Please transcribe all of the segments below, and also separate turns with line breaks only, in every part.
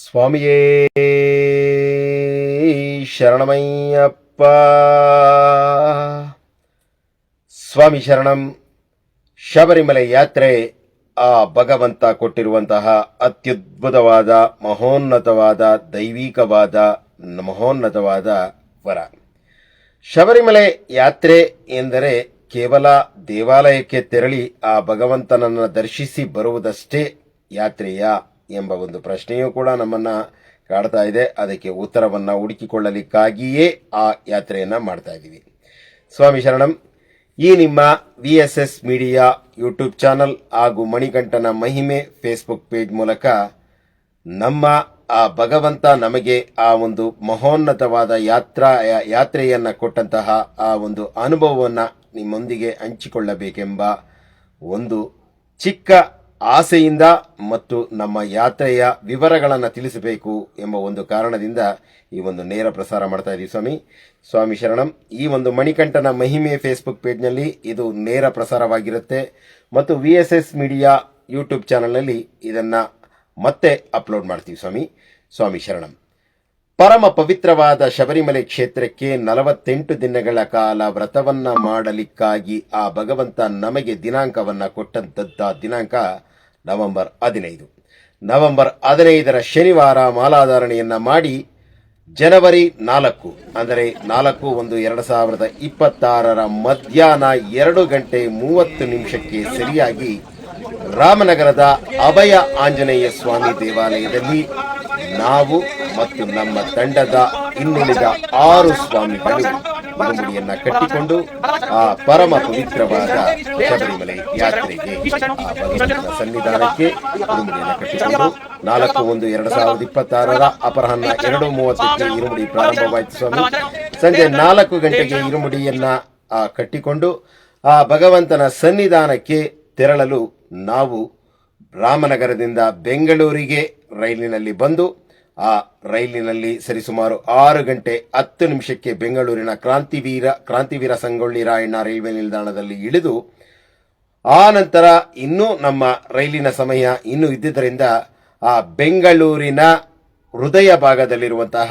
ಸ್ವಾಮಿಯೇ ಶರಣಮಯ್ಯಪ್ಪ. ಸ್ವಾಮಿ ಶರಣಂ. ಶಬರಿಮಲೆ ಯಾತ್ರೆ ಆ ಭಗವಂತ ಕೊಟ್ಟಿರುವಂತಹ ಅತ್ಯದ್ಭುತವಾದ ಮಹೋನ್ನತವಾದ ದೈವಿಕವಾದ ಮಹೋನ್ನತವಾದ ವರ. ಶಬರಿಮಲೆ ಯಾತ್ರೆ ಎಂದರೆ ಕೇವಲ ದೇವಾಲಯಕ್ಕೆ ತೆರಳಿ ಆ ಭಗವಂತನನ್ನು ದರ್ಶಿಸಿ ಬರುವುದಷ್ಟೇ ಯಾತ್ರೆಯ ಎಂಬ ಒಂದು ಪ್ರಶ್ನೆಯೂ ಕೂಡ ನಮ್ಮನ್ನ ಕಾಡ್ತಾ ಇದೆ. ಅದಕ್ಕೆ ಉತ್ತರವನ್ನ ಹುಡುಕಿಕೊಳ್ಳಲಿಕ್ಕಾಗಿಯೇ ಆ ಯಾತ್ರೆಯನ್ನ ಮಾಡ್ತಾ ಇದ್ದೀವಿ. ಸ್ವಾಮಿ ಶರಣಂ. ಈ ನಿಮ್ಮ VSS ಮೀಡಿಯಾ ಯೂಟ್ಯೂಬ್ ಚಾನಲ್ ಹಾಗೂ ಮಣಿಕಂಠನ ಮಹಿಮೆ ಫೇಸ್ಬುಕ್ ಪೇಜ್ ಮೂಲಕ ನಮ್ಮ ಆ ಭಗವಂತ ನಮಗೆ ಆ ಒಂದು ಮಹೋನ್ನತವಾದ ಯಾತ್ರೆಯನ್ನ ಕೊಟ್ಟಂತಹ ಆ ಒಂದು ಅನುಭವವನ್ನು ನಿಮ್ಮೊಂದಿಗೆ ಹಂಚಿಕೊಳ್ಳಬೇಕೆಂಬ ಒಂದು ಚಿಕ್ಕ ಆಸೆಯಿಂದ ಮತ್ತು ನಮ್ಮ ಯಾತ್ರೆಯ ವಿವರಗಳನ್ನು ತಿಳಿಸಬೇಕು ಎಂಬ ಒಂದು ಕಾರಣದಿಂದ ಈ ಒಂದು ನೇರ ಪ್ರಸಾರ ಮಾಡ್ತಾ ಇದ್ದೀವಿ. ಸ್ವಾಮಿ ಶರಣಂ. ಈ ಒಂದು ಮಣಿಕಂಠನ ಮಹಿಮೆ ಫೇಸ್ಬುಕ್ ಪೇಜ್ನಲ್ಲಿ ಇದು ನೇರ ಪ್ರಸಾರವಾಗಿರುತ್ತೆ ಮತ್ತು VSS ಮೀಡಿಯಾ ಯೂಟ್ಯೂಬ್ ಚಾನಲ್ನಲ್ಲಿ ಇದನ್ನ ಮತ್ತೆ ಅಪ್ಲೋಡ್ ಮಾಡ್ತೀವಿ. ಸ್ವಾಮಿ ಶರಣಂ. ಪರಮ ಪವಿತ್ರವಾದ ಶಬರಿಮಲೆ ಕ್ಷೇತ್ರಕ್ಕೆ 48 ದಿನಗಳ ಕಾಲ ವ್ರತವನ್ನ ಮಾಡಲಿಕ್ಕಾಗಿ ಆ ಭಗವಂತ ನಮಗೆ ದಿನಾಂಕವನ್ನ ಕೊಟ್ಟಂತದ್ದ ದಿನಾಂಕ ನವೆಂಬರ್ 15. ನವೆಂಬರ್ 15ರ ಶನಿವಾರ ಮಾಲಾಧಾರಣೆಯನ್ನ ಮಾಡಿ ಜನವರಿ 4 ಅಂದರೆ 4/1/2026 ಮಧ್ಯಾಹ್ನ 2:30 ಸರಿಯಾಗಿ ರಾಮನಗರದ ಅಭಯ ಆಂಜನೇಯ ಸ್ವಾಮಿ ದೇವಾಲಯದಲ್ಲಿ ನಾವು ಮತ್ತು ನಮ್ಮ ತಂಡದ ಇನ್ನುಳಿದ 6 ಸ್ವಾಮಿಗಳು ಇರುಮುಡಿಯನ್ನ ಕಟ್ಟಿಕೊಂಡು ಆ ಪರಮ ಪವಿತ್ರವಾದ ಶಬರಿಮಲೆ ಯಾತ್ರೆಗೆ ಆ ಭಗವಂತನ ಸನ್ನಿಧಾನಕ್ಕೆ ಇರುಮುಡಿಯನ್ನ ಕಟ್ಟಿಕೊಂಡು 4/1/2026 ಅಪರಾಹ್ನ 2:30ಕ್ಕೆ ಇರುಮುಡಿ ಪ್ರಾರಂಭವಾಯಿತು. ಸ್ವಾಮಿ ಸಂಜೆ 4 ಗಂಟೆಗೆ ಇರುಮುಡಿಯನ್ನ ಕಟ್ಟಿಕೊಂಡು ಆ ಭಗವಂತನ ಸನ್ನಿಧಾನಕ್ಕೆ ತೆರಳಲು ನಾವು ರಾಮನಗರದಿಂದ ಬೆಂಗಳೂರಿಗೆ ರೈಲಿನಲ್ಲಿ ಬಂದು ಆ ರೈಲಿನಲ್ಲಿ ಸರಿಸುಮಾರು 6:10 ಬೆಂಗಳೂರಿನ ಕ್ರಾಂತಿವೀರ ಸಂಗೊಳ್ಳಿ ರಾಯಣ್ಣ ರೈಲ್ವೆ ನಿಲ್ದಾಣದಲ್ಲಿ ಇಳಿದು ಆ ನಂತರ ಇನ್ನೂ ನಮ್ಮ ರೈಲಿನ ಸಮಯ ಇನ್ನೂ ಇದ್ದುದರಿಂದ ಆ ಬೆಂಗಳೂರಿನ ಹೃದಯ ಭಾಗದಲ್ಲಿರುವಂತಹ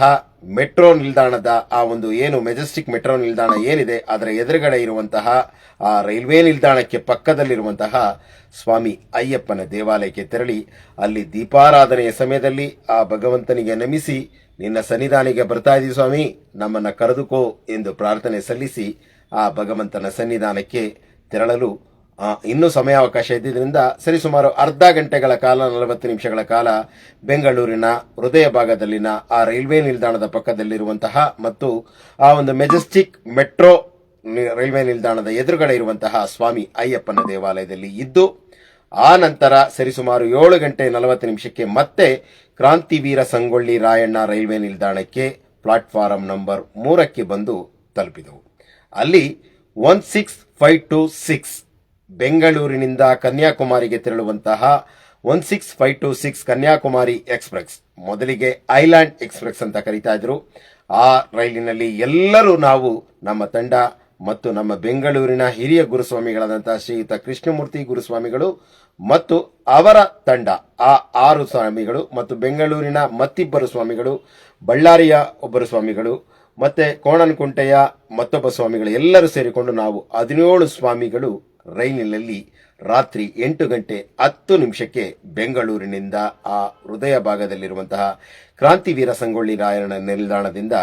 ಮೆಟ್ರೋ ನಿಲ್ದಾಣದ ಆ ಒಂದು ಏನು ಮೆಜೆಸ್ಟಿಕ್ ಮೆಟ್ರೋ ನಿಲ್ದಾಣ ಏನಿದೆ ಅದರ ಎದುರುಗಡೆ ಇರುವಂತಹ ಆ ರೈಲ್ವೆ ನಿಲ್ದಾಣಕ್ಕೆ ಪಕ್ಕದಲ್ಲಿರುವಂತಹ ಸ್ವಾಮಿ ಅಯ್ಯಪ್ಪನ ದೇವಾಲಯಕ್ಕೆ ತೆರಳಿ ಅಲ್ಲಿ ದೀಪಾರಾಧನೆಯ ಸಮಯದಲ್ಲಿ ಆ ಭಗವಂತನಿಗೆ ನಮಿಸಿ, ನಿನ್ನ ಸನ್ನಿಧಾನಿಗೆ ಬರ್ತಾ ಇದೀವಿ ಸ್ವಾಮಿ, ನಮ್ಮನ್ನ ಕರೆದುಕೋ ಎಂದು ಪ್ರಾರ್ಥನೆ ಸಲ್ಲಿಸಿ ಆ ಭಗವಂತನ ಸನ್ನಿಧಾನಕ್ಕೆ ತೆರಳಲು ಇನ್ನೂ ಸಮಯಾವಕಾಶ ಇದ್ದಿದ್ದರಿಂದ ಸರಿಸುಮಾರು ಅರ್ಧ ಗಂಟೆಗಳ ಕಾಲ 40 ನಿಮಿಷಗಳ ಕಾಲ ಬೆಂಗಳೂರಿನ ಹೃದಯ ಭಾಗದಲ್ಲಿನ ಆ ರೈಲ್ವೆ ನಿಲ್ದಾಣದ ಪಕ್ಕದಲ್ಲಿರುವಂತಹ ಮತ್ತು ಆ ಒಂದು ಮೆಜೆಸ್ಟಿಕ್ ಮೆಟ್ರೋ ರೈಲ್ವೆ ನಿಲ್ದಾಣದ ಎದುರುಗಡೆ ಇರುವಂತಹ ಸ್ವಾಮಿ ಅಯ್ಯಪ್ಪನ ದೇವಾಲಯದಲ್ಲಿ ಇದ್ದು ಆ ನಂತರ ಸರಿಸುಮಾರು 7:40 ಮತ್ತೆ ಕ್ರಾಂತಿವೀರ ಸಂಗೊಳ್ಳಿ ರಾಯಣ್ಣ ರೈಲ್ವೆ ನಿಲ್ದಾಣಕ್ಕೆ ಪ್ಲಾಟ್ಫಾರಂ ನಂಬರ್ 3ಕ್ಕೆ ಬಂದು ತಲುಪಿದವು. ಅಲ್ಲಿ 16526 ಬೆಂಗಳೂರಿನಿಂದ ಕನ್ಯಾಕುಮಾರಿಗೆ ತೆರಳುವಂತಹ 16526 ಕನ್ಯಾಕುಮಾರಿ ಎಕ್ಸ್ಪ್ರೆಸ್, ಮೊದಲಿಗೆ ಐಲ್ಯಾಂಡ್ ಎಕ್ಸ್ಪ್ರೆಸ್ ಅಂತ ಕರೀತಾ ಇದ್ರು. ಆ ರೈಲಿನಲ್ಲಿ ಎಲ್ಲರೂ ನಾವು ನಮ್ಮ ತಂಡ ಮತ್ತು ನಮ್ಮ ಬೆಂಗಳೂರಿನ ಹಿರಿಯ ಗುರುಸ್ವಾಮಿಗಳಾದಂತಹ ಶ್ರೀಯುತ ಕೃಷ್ಣಮೂರ್ತಿ ಗುರುಸ್ವಾಮಿಗಳು ಮತ್ತು ಅವರ ತಂಡ ಆ 6 ಸ್ವಾಮಿಗಳು ಮತ್ತು ಬೆಂಗಳೂರಿನ ಮತ್ತಿಬ್ಬರು ಸ್ವಾಮಿಗಳು, ಬಳ್ಳಾರಿಯ ಒಬ್ಬರು ಸ್ವಾಮಿಗಳು ಮತ್ತೆ ಕೋಣನಕುಂಟೆಯ ಮತ್ತೊಬ್ಬ ಸ್ವಾಮಿಗಳು ಎಲ್ಲರೂ ಸೇರಿಕೊಂಡು ನಾವು 17 ಸ್ವಾಮಿಗಳು ರೈಲಿನಲ್ಲಿ ರಾತ್ರಿ 8:10 ಬೆಂಗಳೂರಿನಿಂದ ಆ ಹೃದಯ ಭಾಗದಲ್ಲಿರುವಂತಹ ಕ್ರಾಂತಿವೀರ ಸಂಗೊಳ್ಳಿ ರಾಯಣ್ಣ ನಿಲ್ದಾಣದಿಂದ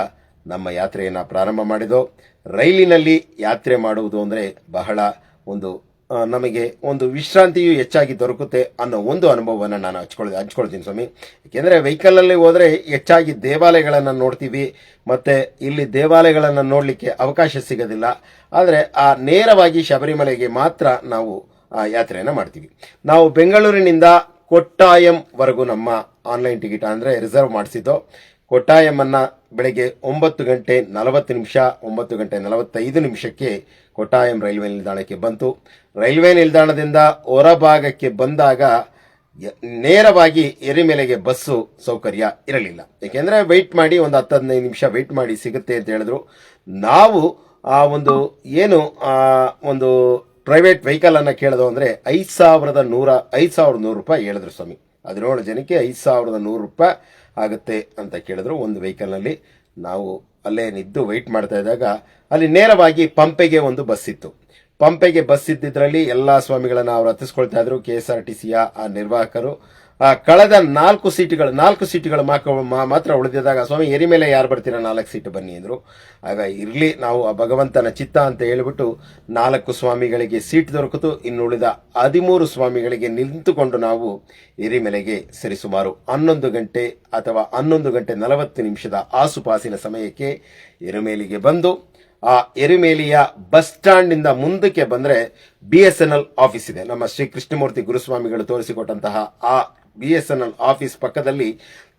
ನಮ್ಮ ಯಾತ್ರೆಯನ್ನು ಪ್ರಾರಂಭ ಮಾಡಿದೋ. ರೈಲಿನಲ್ಲಿ ಯಾತ್ರೆ ಮಾಡುವುದು ಅಂದರೆ ಬಹಳ ಒಂದು ನಮಗೆ ಒಂದು ವಿಶ್ರಾಂತಿಯು ಹೆಚ್ಚಾಗಿ ದೊರಕುತ್ತೆ ಅನ್ನೋ ಒಂದು ಅನುಭವವನ್ನು ನಾನು ಹಂಚ್ಕೊಳ್ತೀನಿ ಸ್ವಾಮಿ. ಏಕೆಂದರೆ ವೆಹಿಕಲಲ್ಲಿ ಹೋದರೆ ಹೆಚ್ಚಾಗಿ ದೇವಾಲಯಗಳನ್ನು ನೋಡ್ತೀವಿ, ಮತ್ತೆ ಇಲ್ಲಿ ದೇವಾಲಯಗಳನ್ನು ನೋಡಲಿಕ್ಕೆ ಅವಕಾಶ ಸಿಗೋದಿಲ್ಲ. ಆದರೆ ಆ ನೇರವಾಗಿ ಶಬರಿಮಲೆಗೆ ಮಾತ್ರ ನಾವು ಯಾತ್ರೆಯನ್ನು ಮಾಡ್ತೀವಿ. ನಾವು ಬೆಂಗಳೂರಿನಿಂದ ಕೊಟ್ಟಾಯಂವರೆಗೂ ನಮ್ಮ ಆನ್ಲೈನ್ ಟಿಕೆಟ್ ಅಂದರೆ ರಿಸರ್ವ್ ಮಾಡಿಸಿದ್ದು. ಕೊಟ್ಟಾಯಂನ ಬೆಳಗ್ಗೆ 9:40 9:45 ಕೊಟ್ಟಾಯಂ ರೈಲ್ವೆ ನಿಲ್ದಾಣಕ್ಕೆ ಬಂತು. ರೈಲ್ವೆ ನಿಲ್ದಾಣದಿಂದ ಹೊರಭಾಗಕ್ಕೆ ಬಂದಾಗ ನೇರವಾಗಿ ಎರಿಮೆಲೆಗೆ ಬಸ್ಸು ಸೌಕರ್ಯ ಇರಲಿಲ್ಲ. ಏಕೆಂದರೆ ವೆಯ್ಟ್ ಮಾಡಿ ಒಂದು 10-15 ನಿಮಿಷ ವೆಯ್ಟ್ ಮಾಡಿ ಸಿಗುತ್ತೆ ಅಂತ ಹೇಳಿದ್ರು. ನಾವು ಆ ಒಂದು ಏನು ಒಂದು ಪ್ರೈವೇಟ್ ವೆಹಿಕಲ್ ಅನ್ನ ಕೇಳೋದು ಅಂದರೆ 5,100 ರೂಪಾಯಿ ಹೇಳಿದ್ರು ಸ್ವಾಮಿ. 17 ಜನಕ್ಕೆ 5,100 ರೂಪಾಯಿ ಆಗುತ್ತೆ ಅಂತ ಕೇಳಿದ್ರು. ಒಂದು ವೆಹಿಕಲ್ನಲ್ಲಿ ನಾವು ಅಲ್ಲೇ ನಿದ್ದು ವೆಯ್ಟ್ ಮಾಡ್ತಾ ಇದ್ದಾಗ ಅಲ್ಲಿ ನೇರವಾಗಿ ಪಂಪೆಗೆ ಒಂದು ಬಸ್ ಇತ್ತು. ಪಂಪೆಗೆ ಬಸ್ ಇದ್ದಿದ್ರಲ್ಲಿ ಎಲ್ಲಾ ಸ್ವಾಮಿಗಳನ್ನ ಅವರು ಹತ್ತಿಸ್ಕೊಳ್ತಾ ಇದ್ರು. KSRTCಯ ಆ ನಿರ್ವಾಹಕರು ಕಳೆದ 4 ಸೀಟುಗಳು ಮಾತ್ರ ಉಳಿದಿದ್ದಾಗ, ಸ್ವಾಮಿ ಎರಿಮೇಲೆ ಯಾರು ಬರ್ತೀರಾ, 4 ಸೀಟು ಬನ್ನಿ ಅಂದ್ರು. ಆಗ ಇರ್ಲಿ, ನಾವು ಆ ಭಗವಂತನ ಚಿತ್ತ ಅಂತ ಹೇಳ್ಬಿಟ್ಟು 4 ಸ್ವಾಮಿಗಳಿಗೆ ಸೀಟ್ ದೊರಕಿತು. ಇನ್ನುಳಿದ 13 ಸ್ವಾಮಿಗಳಿಗೆ ನಿಂತುಕೊಂಡು ನಾವು ಎರಿಮೆಲೆಗೆ ಸರಿಸುಮಾರು 11 ಗಂಟೆ ಅಥವಾ 11 ಗಂಟೆ 40 ನಿಮಿಷದ ಆಸುಪಾಸಿನ ಸಮಯಕ್ಕೆ ಎರಿಮೇಲಿಗೆ ಬಂದು, ಆ ಎರಿಮೇಲಿಯ ಬಸ್ ಸ್ಟಾಂಡ್ ನಿಂದ ಮುಂದಕ್ಕೆ ಬಂದ್ರೆ BSNL ಆಫೀಸ್ ಇದೆ. ನಮ್ಮ ಶ್ರೀ ಕೃಷ್ಣಮೂರ್ತಿ ಗುರುಸ್ವಾಮಿಗಳು ತೋರಿಸಿಕೊಟ್ಟಂತಹ ಆ BSNL ಆಫೀಸ್ ಪಕ್ಕದಲ್ಲಿ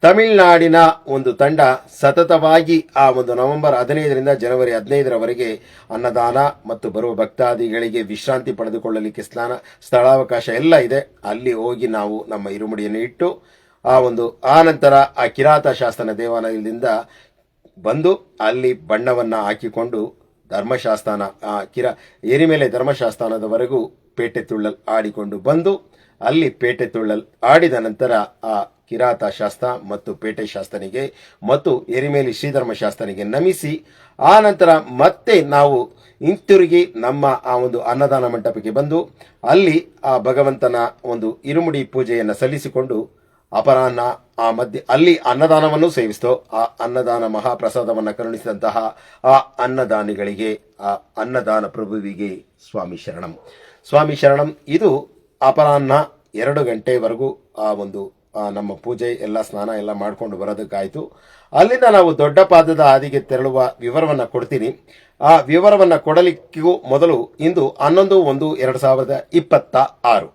ತಮಿಳುನಾಡಿನ ಒಂದು ತಂಡ ಸತತವಾಗಿ ಆ ಒಂದು ನವೆಂಬರ್ 15ರಿಂದ ಜನವರಿ 15ರವರೆಗೆ ಅನ್ನದಾನ ಮತ್ತು ಬರುವ ಭಕ್ತಾದಿಗಳಿಗೆ ವಿಶ್ರಾಂತಿ ಪಡೆದುಕೊಳ್ಳಲಿಕ್ಕೆ ಸ್ಥಳಾವಕಾಶ ಎಲ್ಲ ಇದೆ. ಅಲ್ಲಿ ಹೋಗಿ ನಾವು ನಮ್ಮ ಇರುಮುಡಿಯನ್ನು ಇಟ್ಟು ಆ ನಂತರ ಆ ಕಿರಾತ ಶಾಸನ ದೇವಾಲಯದಿಂದ ಬಂದು ಅಲ್ಲಿ ಬಣ್ಣವನ್ನ ಹಾಕಿಕೊಂಡು ಧರ್ಮಶಾಸ್ತಾನ ಎರಿಮೇಲೆ ಧರ್ಮಶಾಸ್ತಾನದವರೆಗೂ ಪೇಟೆ ತುಳ್ಳಲ್ ಆಡಿಕೊಂಡು ಬಂದು ಅಲ್ಲಿ ಪೇಟೆ ತುಳ್ಳಲ್ ಆಡಿದ ನಂತರ ಆ ಕಿರಾತ ಶಾಸ್ತ್ರ ಮತ್ತು ಪೇಟೆ ಶಾಸ್ತ್ರನಿಗೆ ಮತ್ತು ಎರಿಮೇಲಿ ಶ್ರೀಧರ್ಮಶಾಸ್ತ್ರನಿಗೆ ನಮಿಸಿ ಆ ನಂತರ ಮತ್ತೆ ನಾವು ಹಿಂತಿರುಗಿ ನಮ್ಮ ಆ ಒಂದು ಅನ್ನದಾನ ಮಂಟಪಕ್ಕೆ ಬಂದು ಅಲ್ಲಿ ಆ ಭಗವಂತನ ಒಂದು ಇರುಮುಡಿ ಪೂಜೆಯನ್ನು ಸಲ್ಲಿಸಿಕೊಂಡು ಅಪರಾಹ್ನ ಆ ಮಧ್ಯೆ ಅಲ್ಲಿ ಅನ್ನದಾನವನ್ನು ಸೇವಿಸ್ತೋ. ಆ ಅನ್ನದಾನ ಮಹಾಪ್ರಸಾದವನ್ನು ಕರುಣಿಸಿದಂತಹ ಆ ಅನ್ನದಾನಿಗಳಿಗೆ, ಆ ಅನ್ನದಾನ ಪ್ರಭುವಿಗೆ ಸ್ವಾಮಿ ಶರಣಂ. ಇದು ಅಪರಾಹ್ನ 2 ಗಂಟೆವರೆಗೂ ಆ ಒಂದು ನಮ್ಮ ಪೂಜೆ ಎಲ್ಲ ಸ್ನಾನ ಎಲ್ಲ ಮಾಡಿಕೊಂಡು ಬರೋದಕ್ಕಾಯ್ತು. ಅಲ್ಲಿಂದ ನಾವು ದೊಡ್ಡ ಪಾದದ ಹಾದಿಗೆ ತೆರಳುವ ವಿವರವನ್ನು ಕೊಡ್ತೀನಿ. ಆ ವಿವರವನ್ನು ಕೊಡಲಿಕ್ಕೂ ಮೊದಲು ಇಂದು 11/1/2026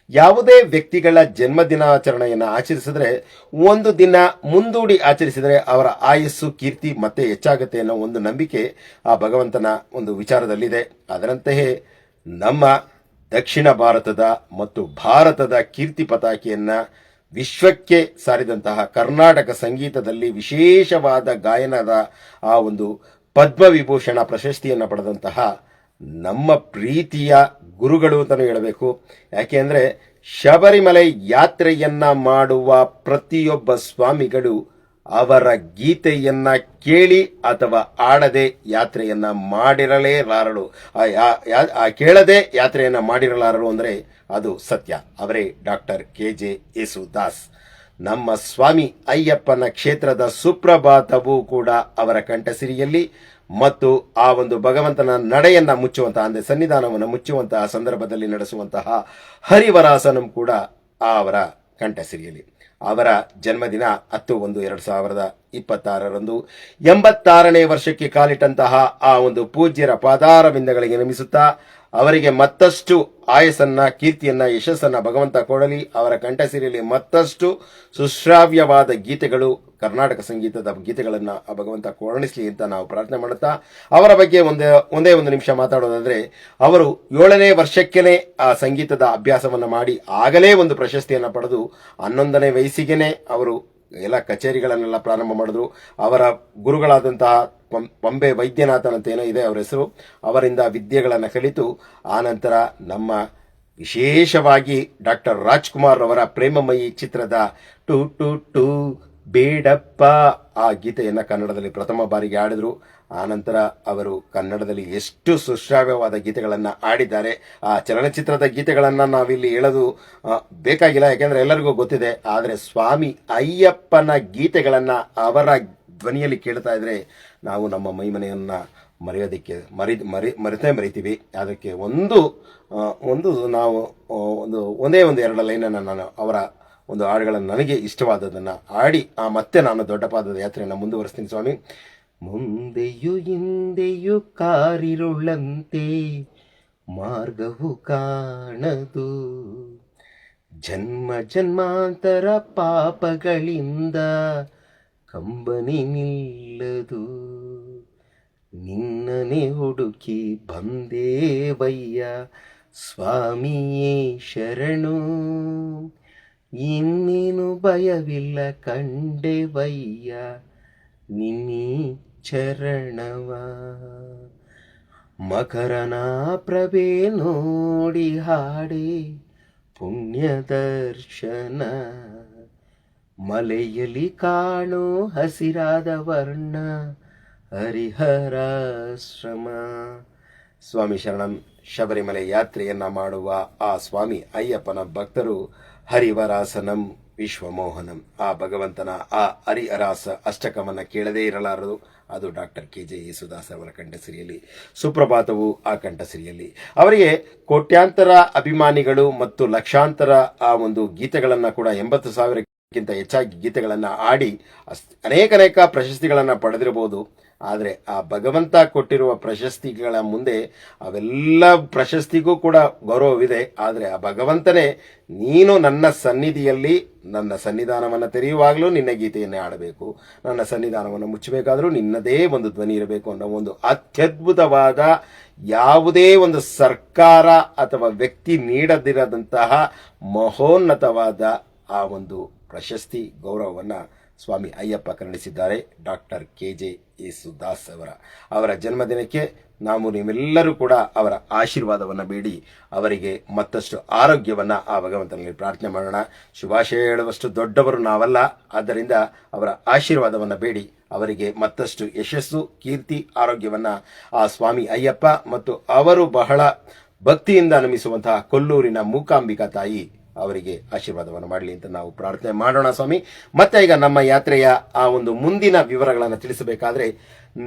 ಯಾವುದೇ ವ್ಯಕ್ತಿಗಳ ಜನ್ಮದಿನಾಚರಣೆಯನ್ನು ಆಚರಿಸಿದ್ರೆ, ಒಂದು ದಿನ ಮುಂದೂಡಿ ಆಚರಿಸಿದರೆ ಅವರ ಆಯಸ್ಸು, ಕೀರ್ತಿ ಮತ್ತೆ ಹೆಚ್ಚಾಗುತ್ತೆ ಅನ್ನೋ ಒಂದು ನಂಬಿಕೆ ಆ ಭಗವಂತನ ಒಂದು ವಿಚಾರದಲ್ಲಿದೆ. ಅದರಂತೆಯೇ ನಮ್ಮ ದಕ್ಷಿಣ ಭಾರತದ ಮತ್ತು ಭಾರತದ ಕೀರ್ತಿ ಪತಾಕೆಯನ್ನ ವಿಶ್ವಕ್ಕೆ ಸಾರಿದಂತಹ, ಕರ್ನಾಟಕ ಸಂಗೀತದಲ್ಲಿ ವಿಶೇಷವಾದ ಗಾಯನದ ಆ ಒಂದು ಪದ್ಮವಿಭೂಷಣ ಪ್ರಶಸ್ತಿಯನ್ನು ಪಡೆದಂತಹ ನಮ್ಮ ಪ್ರೀತಿಯ ಗುರುಗಳು ಅಂತಾನು ಹೇಳಬೇಕು. ಯಾಕೆಂದ್ರೆ ಶಬರಿಮಲೆ ಯಾತ್ರೆಯನ್ನ ಮಾಡುವ ಪ್ರತಿಯೊಬ್ಬ ಸ್ವಾಮಿಗಳು ಅವರ ಗೀತೆಯನ್ನ ಕೇಳಿ ಅಥವಾ ಆಡದೆ ಯಾತ್ರೆಯನ್ನ ಮಾಡಿರಲೇಲಾರರು. ಕೇಳದೆ ಯಾತ್ರೆಯನ್ನ ಮಾಡಿರಲಾರರು ಅಂದ್ರೆ ಅದು ಸತ್ಯ. ಅವರೇ ಡಾಕ್ಟರ್ KJ ಯೇಸುದಾಸ್. ನಮ್ಮ ಸ್ವಾಮಿ ಅಯ್ಯಪ್ಪನ ಕ್ಷೇತ್ರದ ಸುಪ್ರಭಾತವೂ ಕೂಡ ಅವರ ಕಂಠಸಿರಿಯಲ್ಲಿ ಮತ್ತು ಆ ಒಂದು ಭಗವಂತನ ನಡೆಯನ್ನ ಮುಚ್ಚುವಂತಹ, ಅಂದರೆ ಸನ್ನಿಧಾನವನ್ನು ಮುಚ್ಚುವಂತಹ ಸಂದರ್ಭದಲ್ಲಿ ನಡೆಸುವಂತಹ ಹರಿವರಾಸನಂ ಕೂಡ ಅವರ ಕಂಠಸಿರಿಯಲ್ಲಿ. ಅವರ ಜನ್ಮದಿನ 10/1/2026 86ನೇ ವರ್ಷಕ್ಕೆ ಕಾಲಿಟ್ಟಂತಹ ಆ ಒಂದು ಪೂಜ್ಯರ ಪಾದಾರವಿಂದಗಳಿಗೆ ನಮಿಸುತ್ತಾ ಅವರಿಗೆ ಮತ್ತಷ್ಟು ಆಯಸ್ಸನ್ನ, ಕೀರ್ತಿಯನ್ನ, ಯಶಸ್ಸನ್ನ ಭಗವಂತ ಕೊಡಲಿ. ಅವರ ಕಂಠಸಿರಿಯಲ್ಲಿ ಮತ್ತಷ್ಟು ಸುಶ್ರಾವ್ಯವಾದ ಗೀತೆಗಳು, ಕರ್ನಾಟಕ ಸಂಗೀತದ ಗೀತೆಗಳನ್ನ ಆ ಭಗವಂತ ಕರುಣಿಸಲಿ ಅಂತ ನಾವು ಪ್ರಾರ್ಥನೆ ಮಾಡುತ್ತಾ, ಅವರ ಬಗ್ಗೆ ಒಂದೇ ಒಂದು ನಿಮಿಷ ಮಾತಾಡೋದಾದ್ರೆ, ಅವರು 7ನೇ ವರ್ಷಕ್ಕೇನೆ ಆ ಸಂಗೀತದ ಅಭ್ಯಾಸವನ್ನ ಮಾಡಿ ಆಗಲೇ ಒಂದು ಪ್ರಶಸ್ತಿಯನ್ನ ಪಡೆದು 11ನೇ ವಯಸ್ಸಿಗೆನೆ ಅವರು ಎಲ್ಲ ಕಚೇರಿಗಳನ್ನೆಲ್ಲ ಪ್ರಾರಂಭ ಮಾಡಿದ್ರು. ಅವರ ಗುರುಗಳಾದಂತಹ ಪಂಬೆ ವೈದ್ಯನಾಥನ್ ಅಂತ ಏನೋ ಇದೆ ಅವರ ಹೆಸರು, ಅವರಿಂದ ವಿದ್ಯೆಗಳನ್ನು ಕಲಿತು ಆನಂತರ ನಮ್ಮ ವಿಶೇಷವಾಗಿ ಡಾಕ್ಟರ್ ರಾಜ್ಕುಮಾರ್ ಅವರ ಪ್ರೇಮಮಯಿ ಚಿತ್ರದ ಟು ಟು ಟು ಬೇಡಪ್ಪ ಆ ಗೀತೆಯನ್ನು ಕನ್ನಡದಲ್ಲಿ ಪ್ರಥಮ ಬಾರಿಗೆ ಆಡಿದ್ರು. ಆನಂತರ ಅವರು ಕನ್ನಡದಲ್ಲಿ ಎಷ್ಟು ಸುಶ್ರಾವ್ಯವಾದ ಗೀತೆಗಳನ್ನು ಆಡಿದ್ದಾರೆ. ಆ ಚಲನಚಿತ್ರದ ಗೀತೆಗಳನ್ನು ನಾವಿಲ್ಲಿ ಹೇಳೋದು ಬೇಕಾಗಿಲ್ಲ, ಯಾಕೆಂದ್ರೆ ಎಲ್ಲರಿಗೂ ಗೊತ್ತಿದೆ. ಆದರೆ ಸ್ವಾಮಿ ಅಯ್ಯಪ್ಪನ ಗೀತೆಗಳನ್ನು ಅವರ ಧ್ವನಿಯಲ್ಲಿ ಕೇಳ್ತಾ ಇದ್ರೆ ನಾವು ನಮ್ಮ ಮೈಮನೆಯನ್ನ ಮರೆಯೋದಕ್ಕೆ ಮರಿತೀವಿ. ಅದಕ್ಕೆ ನಾವು ಒಂದೇ ಎರಡು ಲೈನನ್ನು ನಾನು ಅವರ ಒಂದು ಹಾಡುಗಳನ್ನು ನನಗೆ ಇಷ್ಟವಾದದನ್ನು ಆಡಿ ಮತ್ತೆ ನಾನು ದೊಡ್ಡ ಪಾದದ ಯಾತ್ರೆಯನ್ನು ಮುಂದುವರಿಸ್ತೀನಿ. ಸ್ವಾಮಿ, ಮುಂದೆಯೂ ಹಿಂದೆಯೂ ಕಾರಿರುಳಂತೆ ಮಾರ್ಗವು ಕಾಣದು, ಜನ್ಮ ಜನ್ಮಾಂತರ ಪಾಪಗಳಿಂದ ಕಂಬನಿ ನಿಲ್ಲದು, ನಿನ್ನನೆ ಹುಡುಕಿ ಬಂದೇವಯ್ಯ ಸ್ವಾಮಿಯೇ ಶರಣು, ಇನ್ನೇನು ಭಯವಿಲ್ಲ ಕಂಡೆವಯ್ಯ ನಿನ್ನೀ ಚರಣವ, ಮಕರನ ಪ್ರಭೆ ನೋಡಿ ಹಾಡೆ ಪುಣ್ಯ ದರ್ಶನ, ಮಲೆಯಲ್ಲಿ ಕಾಣೋ ಹಸಿರಾದ ವರ್ಣ ಹರಿಹರಾಶ್ರಮ. ಸ್ವಾಮಿ ಶರಣಂ. ಶಬರಿಮಲೆ ಯಾತ್ರೆಯನ್ನ ಮಾಡುವ ಆ ಸ್ವಾಮಿ ಅಯ್ಯಪ್ಪನ ಭಕ್ತರು ಹರಿವರಾಸನಂ ವಿಶ್ವಮೋಹನಂ, ಆ ಭಗವಂತನ ಆ ಹರಿಹರಾಸ ಅಷ್ಟಕವನ್ನ ಕೇಳದೇ ಇರಲಾರದು. ಅದು ಡಾಕ್ಟರ್ KJ ಯೇಸುದಾಸ್ ಅವರ ಕಂಠಸಿರಿಯಲ್ಲಿ, ಸುಪ್ರಭಾತವು ಆ ಕಂಠಸಿರಿಯಲ್ಲಿ. ಅವರಿಗೆ ಕೋಟ್ಯಾಂತರ ಅಭಿಮಾನಿಗಳು ಮತ್ತು ಲಕ್ಷಾಂತರ ಆ ಒಂದು ಗೀತೆಗಳನ್ನ ಕೂಡ 80,000ಕ್ಕಿಂತ ಹೆಚ್ಚಾಗಿ ಗೀತೆಗಳನ್ನ ಆಡಿ ಅನೇಕ ಪ್ರಶಸ್ತಿಗಳನ್ನ ಪಡೆದಿರಬಹುದು. ಆದರೆ ಆ ಭಗವಂತ ಕೊಟ್ಟಿರುವ ಪ್ರಶಸ್ತಿಗಳ ಮುಂದೆ ಅವೆಲ್ಲ ಪ್ರಶಸ್ತಿಗೂ ಕೂಡ ಗೌರವವಿದೆ. ಆದರೆ ಆ ಭಗವಂತನೇ, ನೀನು ನನ್ನ ಸನ್ನಿಧಿಯಲ್ಲಿ ನನ್ನ ಸನ್ನಿಧಾನವನ್ನು ತೆರೆಯುವಾಗಲೂ ನಿನ್ನ ಗೀತೆಯನ್ನೇ ಆಡಬೇಕು, ನನ್ನ ಸನ್ನಿಧಾನವನ್ನು ಮುಚ್ಚಬೇಕಾದರೂ ನಿನ್ನದೇ ಒಂದು ಧ್ವನಿ ಇರಬೇಕು ಅನ್ನೋ ಒಂದು ಅತ್ಯದ್ಭುತವಾದ, ಯಾವುದೇ ಒಂದು ಸರ್ಕಾರ ಅಥವಾ ವ್ಯಕ್ತಿ ನೀಡದಿರದಂತಹ ಮಹೋನ್ನತವಾದ ಆ ಒಂದು ಪ್ರಶಸ್ತಿ ಗೌರವವನ್ನು ಸ್ವಾಮಿ ಅಯ್ಯಪ್ಪ ಕರುಣಿಸಿದ್ದಾರೆ. ಡಾಕ್ಟರ್ KJ ಯೇಸುದಾಸ್ ಅವರ ಜನ್ಮದಿನಕ್ಕೆ ನಾವು ನೀವೆಲ್ಲರೂ ಕೂಡ ಅವರ ಆಶೀರ್ವಾದವನ್ನು ಬೇಡಿ ಅವರಿಗೆ ಮತ್ತಷ್ಟು ಆರೋಗ್ಯವನ್ನ ಆ ಭಗವಂತನಲ್ಲಿ ಪ್ರಾರ್ಥನೆ ಮಾಡೋಣ. ಶುಭಾಶಯ ಹೇಳುವಷ್ಟು ದೊಡ್ಡವರು ನಾವಲ್ಲ, ಆದ್ದರಿಂದ ಅವರ ಆಶೀರ್ವಾದವನ್ನು ಬೇಡಿ ಅವರಿಗೆ ಮತ್ತಷ್ಟು ಯಶಸ್ಸು, ಕೀರ್ತಿ, ಆರೋಗ್ಯವನ್ನ ಆ ಸ್ವಾಮಿ ಅಯ್ಯಪ್ಪ ಮತ್ತು ಅವರು ಬಹಳ ಭಕ್ತಿಯಿಂದ ನಮಿಸುವಂತಹ ಕೊಲ್ಲೂರಿನ ಮೂಕಾಂಬಿಕಾ ತಾಯಿ ಅವರಿಗೆ ಆಶೀರ್ವಾದವನ್ನು ಮಾಡಲಿ ಅಂತ ನಾವು ಪ್ರಾರ್ಥನೆ ಮಾಡೋಣ ಸ್ವಾಮಿ. ಮತ್ತೆ ಈಗ ನಮ್ಮ ಯಾತ್ರೆಯ ಆ ಒಂದು ಮುಂದಿನ ವಿವರಗಳನ್ನು ತಿಳಿಸಬೇಕಾದ್ರೆ,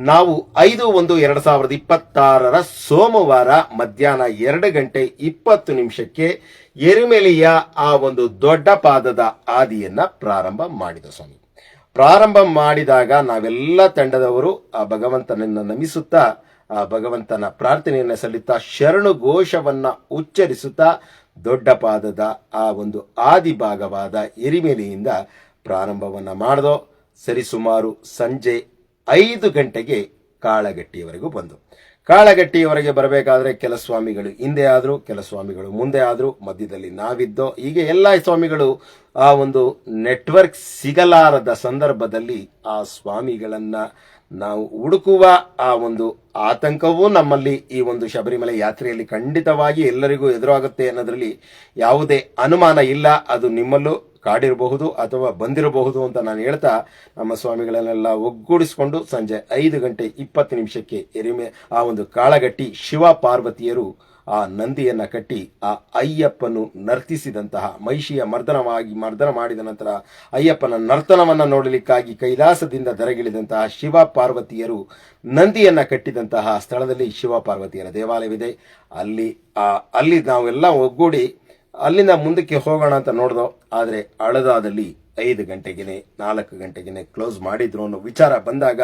ನಾವು 5/1/2026 ಸೋಮವಾರ ಮಧ್ಯಾಹ್ನ 2:20 ಎರುಮೆಲಿಯ ಆ ಒಂದು ದೊಡ್ಡ ಪಾದದ ಆದಿಯನ್ನ ಪ್ರಾರಂಭ ಮಾಡಿದ ಸ್ವಾಮಿ. ಪ್ರಾರಂಭ ಮಾಡಿದಾಗ ನಾವೆಲ್ಲ ತಂಡದವರು ಆ ಭಗವಂತನನ್ನ ನಮಿಸುತ್ತಾ, ಆ ಭಗವಂತನ ಪ್ರಾರ್ಥನೆಯನ್ನ ಸಲ್ಲಿಸುತ್ತಾ, ಶರಣು ಘೋಷವನ್ನ ಉಚ್ಚರಿಸುತ್ತಾ ದೊಡ್ಡ ಪಾದದ ಆ ಒಂದು ಆದಿಭಾಗವಾದ ಎರಿಮೆಲಿಯಿಂದ ಪ್ರಾರಂಭವನ್ನ ಮಾಡಿದೋ. ಸರಿಸುಮಾರು ಸಂಜೆ 5 ಗಂಟೆಗೆ ಕಾಳಗಟ್ಟಿಯವರೆಗೂ ಬಂದು, ಕಾಳಗಟ್ಟಿಯವರೆಗೆ ಬರಬೇಕಾದ್ರೆ ಕೆಲ ಸ್ವಾಮಿಗಳು ಹಿಂದೆ ಆದ್ರು, ಕೆಲ ಸ್ವಾಮಿಗಳು ಮುಂದೆ ಆದ್ರು, ಮಧ್ಯದಲ್ಲಿ ನಾವಿದ್ದೋ. ಹೀಗೆ ಎಲ್ಲ ಸ್ವಾಮಿಗಳು ಆ ಒಂದು ನೆಟ್ವರ್ಕ್ ಸಿಗಲಾರದ ಸಂದರ್ಭದಲ್ಲಿ ಆ ಸ್ವಾಮಿಗಳನ್ನ ನಾವು ಹುಡುಕುವ ಆ ಒಂದು ಆತಂಕವೂ ನಮ್ಮಲ್ಲಿ ಈ ಒಂದು ಶಬರಿಮಲೆ ಯಾತ್ರೆಯಲ್ಲಿ ಖಂಡಿತವಾಗಿ ಎಲ್ಲರಿಗೂ ಎದುರಾಗುತ್ತೆ ಅನ್ನೋದ್ರಲ್ಲಿ ಯಾವುದೇ ಅನುಮಾನ ಇಲ್ಲ. ಅದು ನಿಮ್ಮಲ್ಲೂ ಕಾಡಿರಬಹುದು ಅಥವಾ ಬಂದಿರಬಹುದು ಅಂತ ನಾನು ಹೇಳ್ತಾ, ನಮ್ಮ ಸ್ವಾಮಿಗಳನ್ನೆಲ್ಲ ಒಗ್ಗೂಡಿಸಿಕೊಂಡು ಸಂಜೆ 5:20 ಎರಿಮೆ ಆ ಒಂದು ಕಾಳಗಟ್ಟಿ ಶಿವ ಪಾರ್ವತಿಯರು ಆ ನಂದಿಯನ್ನ ಕಟ್ಟಿ ಆ ಅಯ್ಯಪ್ಪನು ನರ್ತಿಸಿದಂತಹ, ಮಹಿಷಿಯ ಮರ್ದನ ಮಾಡಿದ ನಂತರ ಅಯ್ಯಪ್ಪನ ನರ್ತನವನ್ನ ನೋಡಲಿಕ್ಕಾಗಿ ಕೈಲಾಸದಿಂದ ದರಗಿಳಿದಂತಹ ಶಿವ ಪಾರ್ವತಿಯರು ನಂದಿಯನ್ನ ಕಟ್ಟಿದಂತಹ ಸ್ಥಳದಲ್ಲಿ ಶಿವ ಪಾರ್ವತಿಯರ ದೇವಾಲಯವಿದೆ. ಅಲ್ಲಿ ನಾವೆಲ್ಲ ಒಗ್ಗೂಡಿ ಅಲ್ಲಿಂದ ಮುಂದಕ್ಕೆ ಹೋಗೋಣ ಅಂತ ನೋಡ್ದೋ. ಆದರೆ ಅಳದಾದಲ್ಲಿ 5 ಗಂಟೆಗೆನೆ 4 ಗಂಟೆಗೆನೆ ಕ್ಲೋಸ್ ಮಾಡಿದ್ರು ಅನ್ನೋ ವಿಚಾರ ಬಂದಾಗ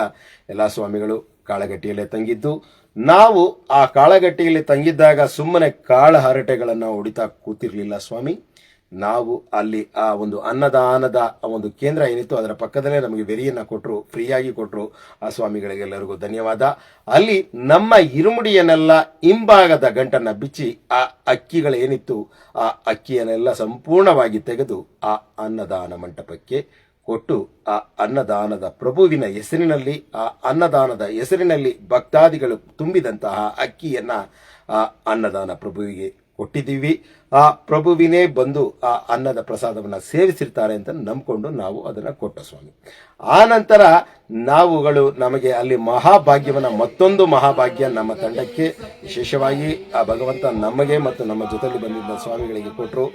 ಎಲ್ಲ ಸ್ವಾಮಿಗಳು ಕಾಳಗಟ್ಟಿಯಲ್ಲೇ ತಂಗಿದ್ದು, ನಾವು ಆ ಕಾಳಗಟ್ಟಿಯಲ್ಲಿ ತಂಗಿದ್ದಾಗ ಸುಮ್ಮನೆ ಕಾಳ ಹರಟೆಗಳನ್ನು ಹೊಡಿತಾ ಕೂತಿರ್ಲಿಲ್ಲ ಸ್ವಾಮಿ. ನಾವು ಅಲ್ಲಿ ಆ ಒಂದು ಅನ್ನದಾನದ ಒಂದು ಕೇಂದ್ರ ಏನಿತ್ತು ಅದರ ಪಕ್ಕದಲ್ಲೇ ನಮಗೆ ವೆರಿಯನ್ನ ಕೊಟ್ಟರು, ಫ್ರೀಯಾಗಿ ಕೊಟ್ಟರು. ಆ ಸ್ವಾಮಿಗಳಿಗೆಲ್ಲರಿಗೂ ಧನ್ಯವಾದ. ಅಲ್ಲಿ ನಮ್ಮ ಇರುಮುಡಿಯನ್ನೆಲ್ಲ ಹಿಂಭಾಗದ ಗಂಟನ್ನ ಬಿಚ್ಚಿ ಆ ಅಕ್ಕಿಗಳೇನಿತ್ತು ಆ ಅಕ್ಕಿಯನ್ನೆಲ್ಲ ಸಂಪೂರ್ಣವಾಗಿ ತೆಗೆದು ಆ ಅನ್ನದಾನ ಮಂಟಪಕ್ಕೆ ಕೊಟ್ಟು, ಆ ಅನ್ನದಾನದ ಪ್ರಭುವಿನ ಹೆಸರಿನಲ್ಲಿ, ಆ ಅನ್ನದಾನದ ಹೆಸರಿನಲ್ಲಿ ಭಕ್ತಾದಿಗಳು ತುಂಬಿದಂತಹ ಅಕ್ಕಿಯನ್ನ ಆ ಅನ್ನದಾನ ಪ್ರಭುವಿಗೆ ಕೊಟ್ಟಿದ್ದೀವಿ. ಆ ಪ್ರಭುವಿನೇ ಬಂದು ಆ ಅನ್ನದ ಪ್ರಸಾದವನ್ನು ಸೇವಿಸಿರ್ತಾರೆ ಅಂತ ನಂಬಿಕೊಂಡು ನಾವು ಅದನ್ನು ಕೊಟ್ಟ ಸ್ವಾಮಿ. ಆ ನಂತರ ನಾವುಗಳು ನಮಗೆ ಅಲ್ಲಿ ಮತ್ತೊಂದು ಮಹಾಭಾಗ್ಯ ನಮ್ಮ ತಂಡಕ್ಕೆ, ವಿಶೇಷವಾಗಿ ಆ ಭಗವಂತ ನಮಗೆ ಮತ್ತು ನಮ್ಮ ಜೊತೆಯಲ್ಲಿ ಬಂದಿದ್ದ ಸ್ವಾಮಿಗಳಿಗೆ ಕೊಟ್ಟರು.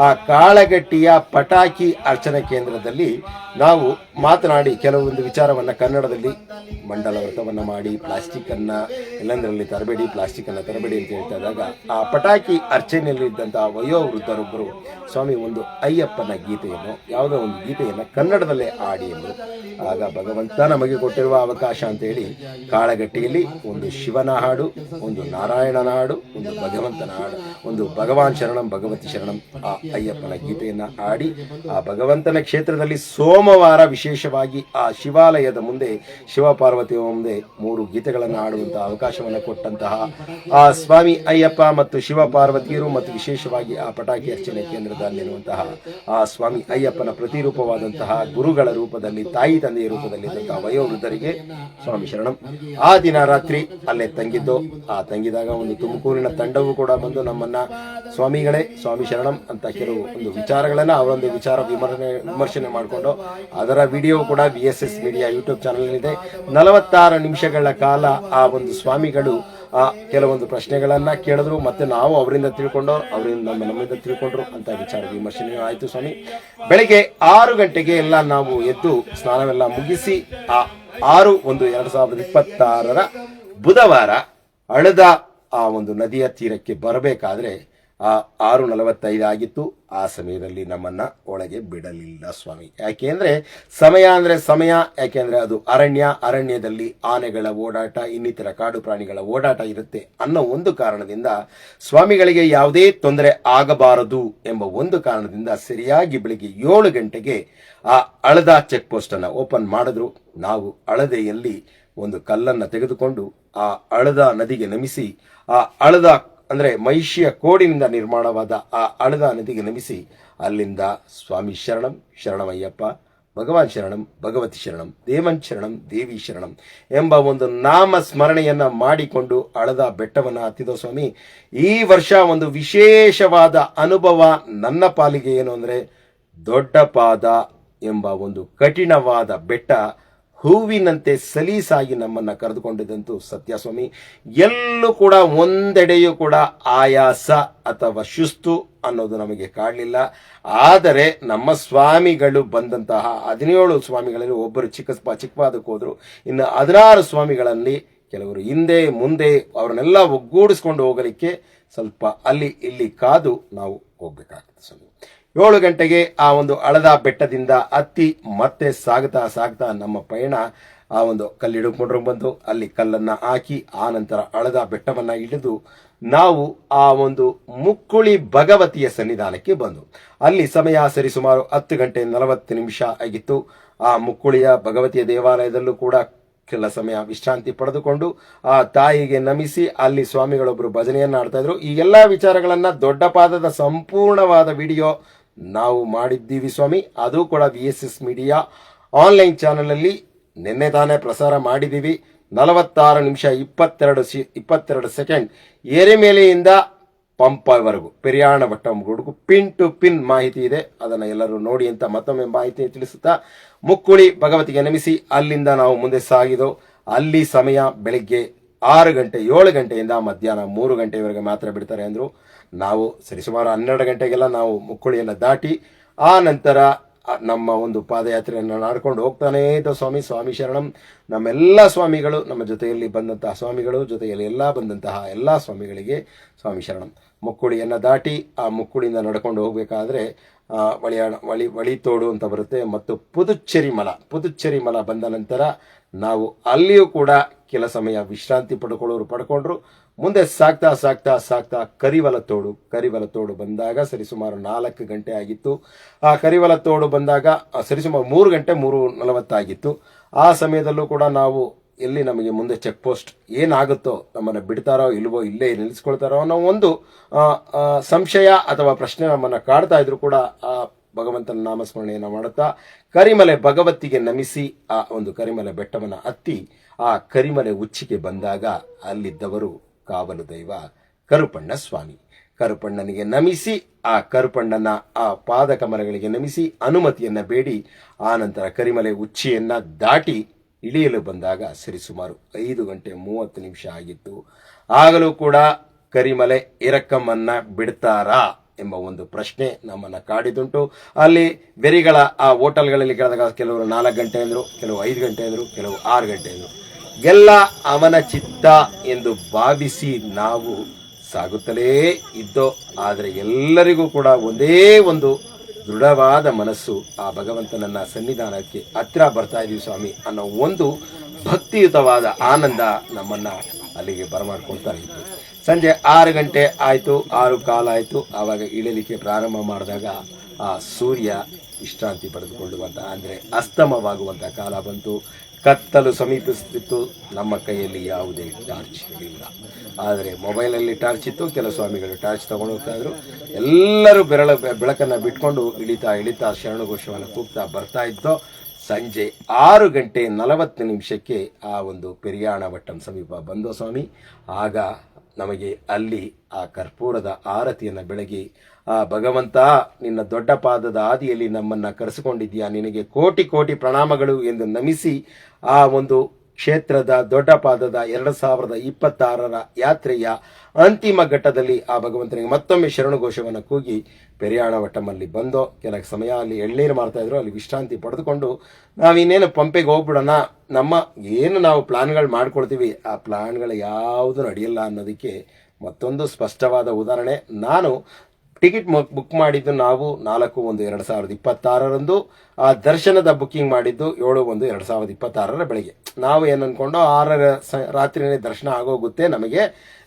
ಆ ಕಾಳಗಟ್ಟಿಯ ಪಟಾಕಿ ಅರ್ಚನಾ ಕೇಂದ್ರದಲ್ಲಿ ನಾವು ಮಾತನಾಡಿ ಕೆಲವೊಂದು ವಿಚಾರವನ್ನು ಕನ್ನಡದಲ್ಲಿ ಮಂಡಲ ವ್ರತವನ್ನು ಮಾಡಿ ಪ್ಲಾಸ್ಟಿಕ್ ಅನ್ನ ಎಲ್ಲಂದ್ರಲ್ಲಿ ತರಬೇಡಿ, ಪ್ಲಾಸ್ಟಿಕ್ ಅನ್ನ ತರಬೇಡಿ ಅಂತ ಹೇಳ್ತಾ ಇದ್ದಾಗ ಆ ಪಟಾಕಿ ಅರ್ಚನೆಯಲ್ಲಿದ್ದಂತಹ ವಯೋವೃದ್ಧರೊಬ್ಬರು, ಸ್ವಾಮಿ ಒಂದು ಅಯ್ಯಪ್ಪನ ಗೀತೆಯನ್ನು, ಯಾವುದೋ ಒಂದು ಗೀತೆಯನ್ನು ಕನ್ನಡದಲ್ಲೇ ಆಡಿ ಎಂದು. ಆಗ ಭಗವಂತ ನಮಗೆ ಕೊಟ್ಟಿರುವ ಅವಕಾಶ ಅಂತ ಹೇಳಿ ಕಾಳಗಟ್ಟಿಯಲ್ಲಿ ಒಂದು ಶಿವನ ಹಾಡು, ಒಂದು ನಾರಾಯಣನ ಹಾಡು, ಒಂದು ಭಗವಂತನ ಹಾಡು, ಒಂದು ಭಗವಾನ್ ಶರಣಂ ಭಗವತಿ ಶರಣಂ ಆ ಅಯ್ಯಪ್ಪನ ಗೀತೆಯನ್ನ ಆಡಿ ಆ ಭಗವಂತನ ಕ್ಷೇತ್ರದಲ್ಲಿ ಸೋಮವಾರ ವಿಶೇಷವಾಗಿ ಆ ಶಿವಾಲಯದ ಮುಂದೆ ಶಿವಪಾರ್ವತಿಯ ಮುಂದೆ 3 ಗೀತೆಗಳನ್ನು ಆಡುವಂತಹ ಅವಕಾಶವನ್ನು ಕೊಟ್ಟಂತಹ ಆ ಸ್ವಾಮಿ ಅಯ್ಯಪ್ಪ ಮತ್ತು ಶಿವಪಾರ್ವತಿಯರು ಮತ್ತು ವಿಶೇಷವಾಗಿ ವಿಶೇಷವಾಗಿ ಆ ಪಟಾಕಿ ಅರ್ಚನೆ ಕೇಂದ್ರದಲ್ಲಿರುವಂತಹ ಆ ಸ್ವಾಮಿ ಅಯ್ಯಪ್ಪನ ಪ್ರತಿರೂಪವಾದಂತಹ ಗುರುಗಳ ರೂಪದಲ್ಲಿ, ತಾಯಿ ತಂದೆಯ ರೂಪದಲ್ಲಿದ್ದಂತಹ ವಯೋವೃದ್ಧರಿಗೆ ಸ್ವಾಮಿ ಶರಣಂ. ಆ ದಿನ ರಾತ್ರಿ ಅಲ್ಲೇ ತಂಗಿದ್ದು, ಆ ತಂಗಿದಾಗ ಒಂದು ತುಮಕೂರಿನ ತಂಡವೂ ಕೂಡ ಬಂದು ನಮ್ಮನ್ನ ಸ್ವಾಮಿಗಳೇ ಸ್ವಾಮಿ ಶರಣಂ ಅಂತ ಕೆಲವು ಒಂದು ವಿಚಾರಗಳನ್ನ ಅವರೊಂದು ವಿಚಾರ ವಿಮರ್ಶನೆ ಮಾಡಿಕೊಂಡು ಅದರ ವಿಡಿಯೋ ಕೂಡ VSS ಮೀಡಿಯಾ ಯೂಟ್ಯೂಬ್ ಚಾನಲ್ ಇದೆ. 46 ನಿಮಿಷಗಳ ಕಾಲ ಆ ಒಂದು ಸ್ವಾಮಿಗಳು ಕೆಲವೊಂದು ಪ್ರಶ್ನೆಗಳನ್ನ ಕೇಳಿದ್ರು, ಮತ್ತೆ ನಾವು ಅವರಿಂದ ತಿಳ್ಕೊಂಡು ಅವರಿಂದ ನಮ್ಮಿಂದ ತಿಳ್ಕೊಂಡ್ರು ಅಂತ ವಿಚಾರ ವಿಮರ್ಶನೆ ಆಯಿತು ಸ್ವಾಮಿ. ಬೆಳಗ್ಗೆ 6 ಗಂಟೆಗೆ ಎಲ್ಲ ನಾವು ಎದ್ದು ಸ್ನಾನವೆಲ್ಲ ಮುಗಿಸಿ ಆ 6/1/2026 ಬುಧವಾರ ಅಳದ ಆ ಒಂದು ನದಿಯ ತೀರಕ್ಕೆ ಬರಬೇಕಾದ್ರೆ 6:45 ಆಗಿತ್ತು. ಆ ಸಮಯದಲ್ಲಿ ನಮ್ಮನ್ನ ಒಳಗೆ ಬಿಡಲಿಲ್ಲ ಸ್ವಾಮಿ. ಯಾಕೆಂದ್ರೆ ಸಮಯ ಅಂದ್ರೆ ಸಮಯ, ಯಾಕೆಂದ್ರೆ ಅದು ಅರಣ್ಯದಲ್ಲಿ ಆನೆಗಳ ಓಡಾಟ, ಇನ್ನಿತರ ಕಾಡು ಪ್ರಾಣಿಗಳ ಓಡಾಟ ಇರುತ್ತೆ ಅನ್ನೋ ಒಂದು ಕಾರಣದಿಂದ ಸ್ವಾಮಿಗಳಿಗೆ ಯಾವುದೇ ತೊಂದರೆ ಆಗಬಾರದು ಎಂಬ ಒಂದು ಕಾರಣದಿಂದ ಸರಿಯಾಗಿ ಬೆಳಿಗ್ಗೆ 7 ಗಂಟೆಗೆ ಆ ಅಳದ ಚೆಕ್ ಪೋಸ್ಟ್ ಅನ್ನ ಓಪನ್ ಮಾಡಿದ್ರು. ನಾವು ಅಳದೆಯಲ್ಲಿ ಒಂದು ಕಲ್ಲನ್ನ ತೆಗೆದುಕೊಂಡು ಆ ಅಳದ ನದಿಗೆ ನಮಿಸಿ, ಆ ಅಳದ ಅಂದ್ರೆ ಮಹಿಷಿಯ ಕೋಡಿನಿಂದ ನಿರ್ಮಾಣವಾದ ಆ ಅಳದ ನದಿಗೆ ನಮಿಸಿ ಅಲ್ಲಿಂದ ಸ್ವಾಮಿ ಶರಣಂ, ಶರಣಮಯ್ಯಪ್ಪ, ಭಗವಾನ್ ಶರಣಂ, ಭಗವತಿ ಶರಣಂ, ದೇವನ್ ಶರಣಂ, ದೇವಿ ಶರಣಂ ಎಂಬ ಒಂದು ನಾಮ ಸ್ಮರಣೆಯನ್ನ ಮಾಡಿಕೊಂಡು ಅಳದ ಬೆಟ್ಟವನ್ನು ಹತ್ತಿದ ಸ್ವಾಮಿ. ಈ ವರ್ಷ ಒಂದು ವಿಶೇಷವಾದ ಅನುಭವ ನನ್ನ ಪಾಲಿಗೆ ಏನು ಅಂದ್ರೆ, ದೊಡ್ಡ ಪಾದ ಎಂಬ ಒಂದು ಕಠಿಣವಾದ ಬೆಟ್ಟ ಹೂವಿನಂತೆ ಸಲೀಸಾಗಿ ನಮ್ಮನ್ನ ಕರೆದುಕೊಂಡಿದ್ದಂತೂ ಸತ್ಯ ಸ್ವಾಮಿ. ಎಲ್ಲೂ ಕೂಡ ಒಂದೆಡೆಯೂ ಕೂಡ ಆಯಾಸ ಅಥವಾ ಸುಸ್ತು ಅನ್ನೋದು ನಮಗೆ ಕಾಡಲಿಲ್ಲ. ಆದರೆ ನಮ್ಮ ಸ್ವಾಮಿಗಳು ಬಂದಂತಹ 17 ಸ್ವಾಮಿಗಳಲ್ಲಿ ಒಬ್ಬರು ಚಿಕ್ಕಪಾದಕ್ಕೆ ಹೋದ್ರು. ಇನ್ನು 16 ಸ್ವಾಮಿಗಳಲ್ಲಿ ಕೆಲವರು ಹಿಂದೆ ಮುಂದೆ ಅವರನ್ನೆಲ್ಲ ಒಗ್ಗೂಡಿಸ್ಕೊಂಡು ಹೋಗಲಿಕ್ಕೆ ಸ್ವಲ್ಪ ಅಲ್ಲಿ ಇಲ್ಲಿ ಕಾದು ನಾವು ಹೋಗ್ಬೇಕಾಗ್ತದೆ ಸ್ವಾಮಿ. 7 ಗಂಟೆಗೆ ಆ ಒಂದು ಅಳದ ಬೆಟ್ಟದಿಂದ ಹತ್ತಿ ಮತ್ತೆ ಸಾಗ್ತಾ ನಮ್ಮ ಪಯಣ ಆ ಒಂದು ಕಲ್ಲಿಡುಕೊಂಡು ಬಂದು ಅಲ್ಲಿ ಕಲ್ಲನ್ನ ಹಾಕಿ ಆ ನಂತರ ಅಳದ ಬೆಟ್ಟವನ್ನ ಇಳಿದು ನಾವು ಆ ಒಂದು ಮುಕ್ಕುಳಿ ಭಗವತಿಯ ಸನ್ನಿಧಾನಕ್ಕೆ ಬಂದು ಅಲ್ಲಿ ಸಮಯ ಸರಿಸುಮಾರು 10:40 ಆಗಿತ್ತು. ಆ ಮುಕ್ಕುಳಿಯ ಭಗವತಿಯ ದೇವಾಲಯದಲ್ಲೂ ಕೂಡ ಕೆಲ ಸಮಯ ವಿಶ್ರಾಂತಿ ಪಡೆದುಕೊಂಡು ಆ ತಾಯಿಗೆ ನಮಿಸಿ ಅಲ್ಲಿ ಸ್ವಾಮಿಗಳೊಬ್ಬರು ಭಜನೆಯನ್ನ ಆಡ್ತಾ ಇದ್ರು. ಈ ಎಲ್ಲಾ ವಿಚಾರಗಳನ್ನ ದೊಡ್ಡ ಪಾದದ ಸಂಪೂರ್ಣವಾದ ವಿಡಿಯೋ ನಾವು ಮಾಡಿದ್ದೀವಿ ಸ್ವಾಮಿ. ಅದು ಕೂಡ VSS ಮೀಡಿಯಾ ಆನ್ಲೈನ್ ಚಾನಲ್ ಅಲ್ಲಿ ನಿನ್ನೆ ತಾನೇ ಪ್ರಸಾರ ಮಾಡಿದ್ದೀವಿ. 46 ನಿಮಿಷ 22 ಸೆಕೆಂಡ್ ಎರೆಮೇಲೆಯಿಂದ ಪಂಪವರೆಗೂ ಪೆರಿಯಾಣ ಭಟ್ಟಂಗುಡುಗು ಪಿನ್ ಟು ಪಿನ್ ಮಾಹಿತಿ ಇದೆ. ಅದನ್ನ ಎಲ್ಲರೂ ನೋಡಿ ಅಂತ ಮತ್ತೊಮ್ಮೆ ಮಾಹಿತಿ ತಿಳಿಸುತ್ತಾ ಮುಕ್ಕುಳಿ ಭಗವತಿಗೆ ನಮಿಸಿ ಅಲ್ಲಿಂದ ನಾವು ಮುಂದೆ ಸಾಗಿದೋ. ಅಲ್ಲಿ ಸಮಯ ಬೆಳಿಗ್ಗೆ 7 ಗಂಟೆಯಿಂದ ಮಧ್ಯಾಹ್ನ 3 ಗಂಟೆವರೆಗೆ ಮಾತ್ರ ಬಿಡ್ತಾರೆ ಅಂದ್ರು. ನಾವು ಸರಿಸುಮಾರು 12 ಗಂಟೆಗೆಲ್ಲ ನಾವು ಮುಕ್ಕುಳಿಯನ್ನು ದಾಟಿ ಆ ನಂತರ ನಮ್ಮ ಒಂದು ಪಾದಯಾತ್ರೆಯನ್ನು ಮಾಡ್ಕೊಂಡು ಹೋಗ್ತಾನೇ ಇದ್ದ ಸ್ವಾಮಿ ಶರಣಂ. ನಮ್ಮೆಲ್ಲ ಸ್ವಾಮಿಗಳು, ನಮ್ಮ ಜೊತೆಯಲ್ಲಿ ಬಂದಂತಹ ಸ್ವಾಮಿಗಳು, ಜೊತೆಯಲ್ಲಿ ಬಂದಂತಹ ಎಲ್ಲ ಸ್ವಾಮಿಗಳಿಗೆ ಸ್ವಾಮಿ ಶರಣಂ. ಮುಕ್ಕುಳಿಯನ್ನು ದಾಟಿ ಆ ಮುಕ್ಕುಳಿಯಿಂದ ನಡ್ಕೊಂಡು ಹೋಗ್ಬೇಕಾದ್ರೆ ವಳಿತೋಡು ಅಂತ ಬರುತ್ತೆ ಮತ್ತು ಪುದುಚೇರಿ ಮಲ ಬಂದ ನಂತರ ನಾವು ಅಲ್ಲಿಯೂ ಕೂಡ ಕೆಲ ಸಮಯ ವಿಶ್ರಾಂತಿ ಪಡ್ಕೊಂಡ್ರು. ಮುಂದೆ ಸಾಗ್ತಾ ಕರಿವಲತೋಡು ಬಂದಾಗ ಸರಿಸುಮಾರು 4 ಗಂಟೆ ಆಗಿತ್ತು. ಆ ಕರಿವಲತೋಡು ಬಂದಾಗ ಸರಿಸುಮಾರು 3 ಗಂಟೆ 3:40 ಆಗಿತ್ತು. ಆ ಸಮಯದಲ್ಲೂ ಕೂಡ ನಾವು ಎಲ್ಲಿ ನಮಗೆ ಮುಂದೆ ಚೆಕ್ ಪೋಸ್ಟ್ ಏನಾಗುತ್ತೋ, ನಮ್ಮನ್ನು ಬಿಡ್ತಾರೋ ಇಲ್ವೋ, ಇಲ್ಲೇ ನಿಲ್ಲಿಸ್ಕೊಳ್ತಾರೋ ಅನ್ನೋ ಒಂದು ಸಂಶಯ ಅಥವಾ ಪ್ರಶ್ನೆ ನಮ್ಮನ್ನ ಕಾಡ್ತಾ ಇದ್ರು ಕೂಡ ಆ ಭಗವಂತನ ನಾಮಸ್ಮರಣೆಯನ್ನು ಮಾಡುತ್ತಾ ಕರಿಮಲೆ ಭಗವತಿಗೆ ನಮಿಸಿ ಆ ಒಂದು ಕರಿಮಲೆ ಬೆಟ್ಟವನ್ನ ಹತ್ತಿ ಆ ಕರಿಮಲೆ ಉಚ್ಚಿಗೆ ಬಂದಾಗ ಅಲ್ಲಿದ್ದವರು ಕಾವಲು ದೈವ ಕರುಪಣ್ಣ ಸ್ವಾಮಿ. ಕರುಪಣ್ಣನಿಗೆ ನಮಿಸಿ ಆ ಕರುಪಣ್ಣನ ಆ ಪಾದ ಕಮಲಗಳಿಗೆ ನಮಿಸಿ ಅನುಮತಿಯನ್ನ ಬೇಡಿ ಆ ನಂತರ ಕರಿಮಲೆ ಉಚ್ಚಿಯನ್ನ ದಾಟಿ ಇಳಿಯಲು ಬಂದಾಗ ಸರಿಸುಮಾರು 5:30 ಆಗಿತ್ತು. ಆಗಲೂ ಕೂಡ ಕರಿಮಲೆ ಎರಕಮ್ಮನ್ನ ಬಿಡ್ತಾರಾ ಎಂಬ ಒಂದು ಪ್ರಶ್ನೆ ನಮ್ಮನ್ನ ಕಾಡಿದುಂಟು. ಅಲ್ಲಿ ಬೆರಿಗಳ ಆ ಹೋಟೆಲ್ಗಳಲ್ಲಿ ಕೇಳಿದಾಗ ಕೆಲವರು 4 ಗಂಟೆ ಅಂದ್ರು, ಕೆಲವು 5 ಗಂಟೆ ಅಂದ್ರು, ಕೆಲವು 6 ಗಂಟೆ ಅಂದ್ರು. ಎಲ್ಲ ಅವನ ಚಿತ್ತ ಎಂದು ಭಾವಿಸಿ ನಾವು ಸಾಗುತ್ತಲೇ ಇದ್ದೋ. ಆದರೆ ಎಲ್ಲರಿಗೂ ಕೂಡ ಒಂದೇ ಒಂದು ದೃಢವಾದ ಮನಸ್ಸು, ಆ ಭಗವಂತನನ್ನ ಸನ್ನಿಧಾನಕ್ಕೆ ಹತ್ರ ಬರ್ತಾ ಇದೀವಿ ಸ್ವಾಮಿ ಅನ್ನೋ ಒಂದು ಭಕ್ತಿಯುತವಾದ ಆನಂದ ನಮ್ಮನ್ನ ಅಲ್ಲಿಗೆ ಬರಮಾಡ್ಕೊಳ್ತಾ ಇತ್ತು. ಸಂಜೆ 6 ಗಂಟೆ ಆಯ್ತು, 6:15 ಆಯ್ತು. ಆವಾಗ ಇಳಿಲಿಕ್ಕೆ ಪ್ರಾರಂಭ ಮಾಡಿದಾಗ ಆ ಸೂರ್ಯ ವಿಶ್ರಾಂತಿ ಪಡೆದುಕೊಳ್ಳುವಂತ ಅಂದ್ರೆ ಅಸ್ತಮವಾಗುವಂತ ಕಾಲ ಬಂತು. ಕತ್ತಲು ಸಮೀಪಿಸುತ್ತಿತ್ತು. ನಮ್ಮ ಕೈಯಲ್ಲಿ ಯಾವುದೇ ಟಾರ್ಚ್ ಇರಲಿಲ್ಲ. ಆದರೆ ಮೊಬೈಲಲ್ಲಿ ಟಾರ್ಚ್ ಇತ್ತು. ಕೆಲವು ಸ್ವಾಮಿಗಳು ಟಾರ್ಚ್ ತಗೊಂಡು ಹೋಗ್ತಾ ಇದ್ರು. ಎಲ್ಲರೂ ಬೆಳಕನ್ನು ಬಿಟ್ಕೊಂಡು ಇಳಿತಾ ಶರಣಘೋಷವನ್ನು ಕೂಗ್ತಾ ಬರ್ತಾ ಇದ್ದೋ. ಸಂಜೆ 6:40 ಆ ಒಂದು ಪೆರಿಯಾಣ ವಟ್ಟಂ ಸಮೀಪ ಬಂದೋ ಸ್ವಾಮಿ. ಆಗ ನಮಗೆ ಅಲ್ಲಿ ಆ ಕರ್ಪೂರದ ಆರತಿಯನ್ನು ಬೆಳಗಿ, ಆ ಭಗವಂತ, ನಿನ್ನ ದೊಡ್ಡ ಪಾದದ ಆದಿಯಲ್ಲಿ ನಮ್ಮನ್ನು ಕರೆಸಿಕೊಂಡಿದ್ದೀಯಾ, ನಿನಗೆ ಕೋಟಿ ಕೋಟಿ ಪ್ರಣಾಮಗಳು ಎಂದು ನಮಿಸಿ ಆ ಒಂದು ಕ್ಷೇತ್ರದ ದೊಡ್ಡ ಪಾದದ 2026 ಯಾತ್ರೆಯ ಅಂತಿಮ ಘಟ್ಟದಲ್ಲಿ ಆ ಭಗವಂತನಿಗೆ ಮತ್ತೊಮ್ಮೆ ಶರಣಘೋಷವನ್ನು ಕೂಗಿ ಪೆರಿಯಾಣ ವಟ್ಟಮಲ್ಲಿ ಬಂದೋ. ಕೆಲ ಸಮಯ ಅಲ್ಲಿ ಎಳ್ನೀರು ಮಾಡ್ತಾ ಇದ್ರು. ಅಲ್ಲಿ ವಿಶ್ರಾಂತಿ ಪಡೆದುಕೊಂಡು ನಾವಿನ್ನೇನು ಪಂಪೆಗೆ ಹೋಗ್ಬಿಡೋಣ, ನಮ್ಮ ಏನು ನಾವು ಪ್ಲಾನ್ಗಳು ಮಾಡ್ಕೊಳ್ತೀವಿ ಆ ಪ್ಲಾನ್ಗಳು ಯಾವುದು ನಡೆಯಲ್ಲ ಅನ್ನೋದಕ್ಕೆ ಮತ್ತೊಂದು ಸ್ಪಷ್ಟವಾದ ಉದಾಹರಣೆ. ನಾನು ಟಿಕೆಟ್ ಬುಕ್ ಮಾಡಿದ್ದು ನಾವು 4/1/2026 ಆ ದರ್ಶನದ ಬುಕ್ಕಿಂಗ್ ಮಾಡಿದ್ದು 7/1/2026 ಬೆಳಗ್ಗೆ. ನಾವು ಏನು ಅನ್ಕೊಂಡು 6 ರಾತ್ರಿನೇ ದರ್ಶನ ಆಗೋಗುತ್ತೆ ನಮಗೆ,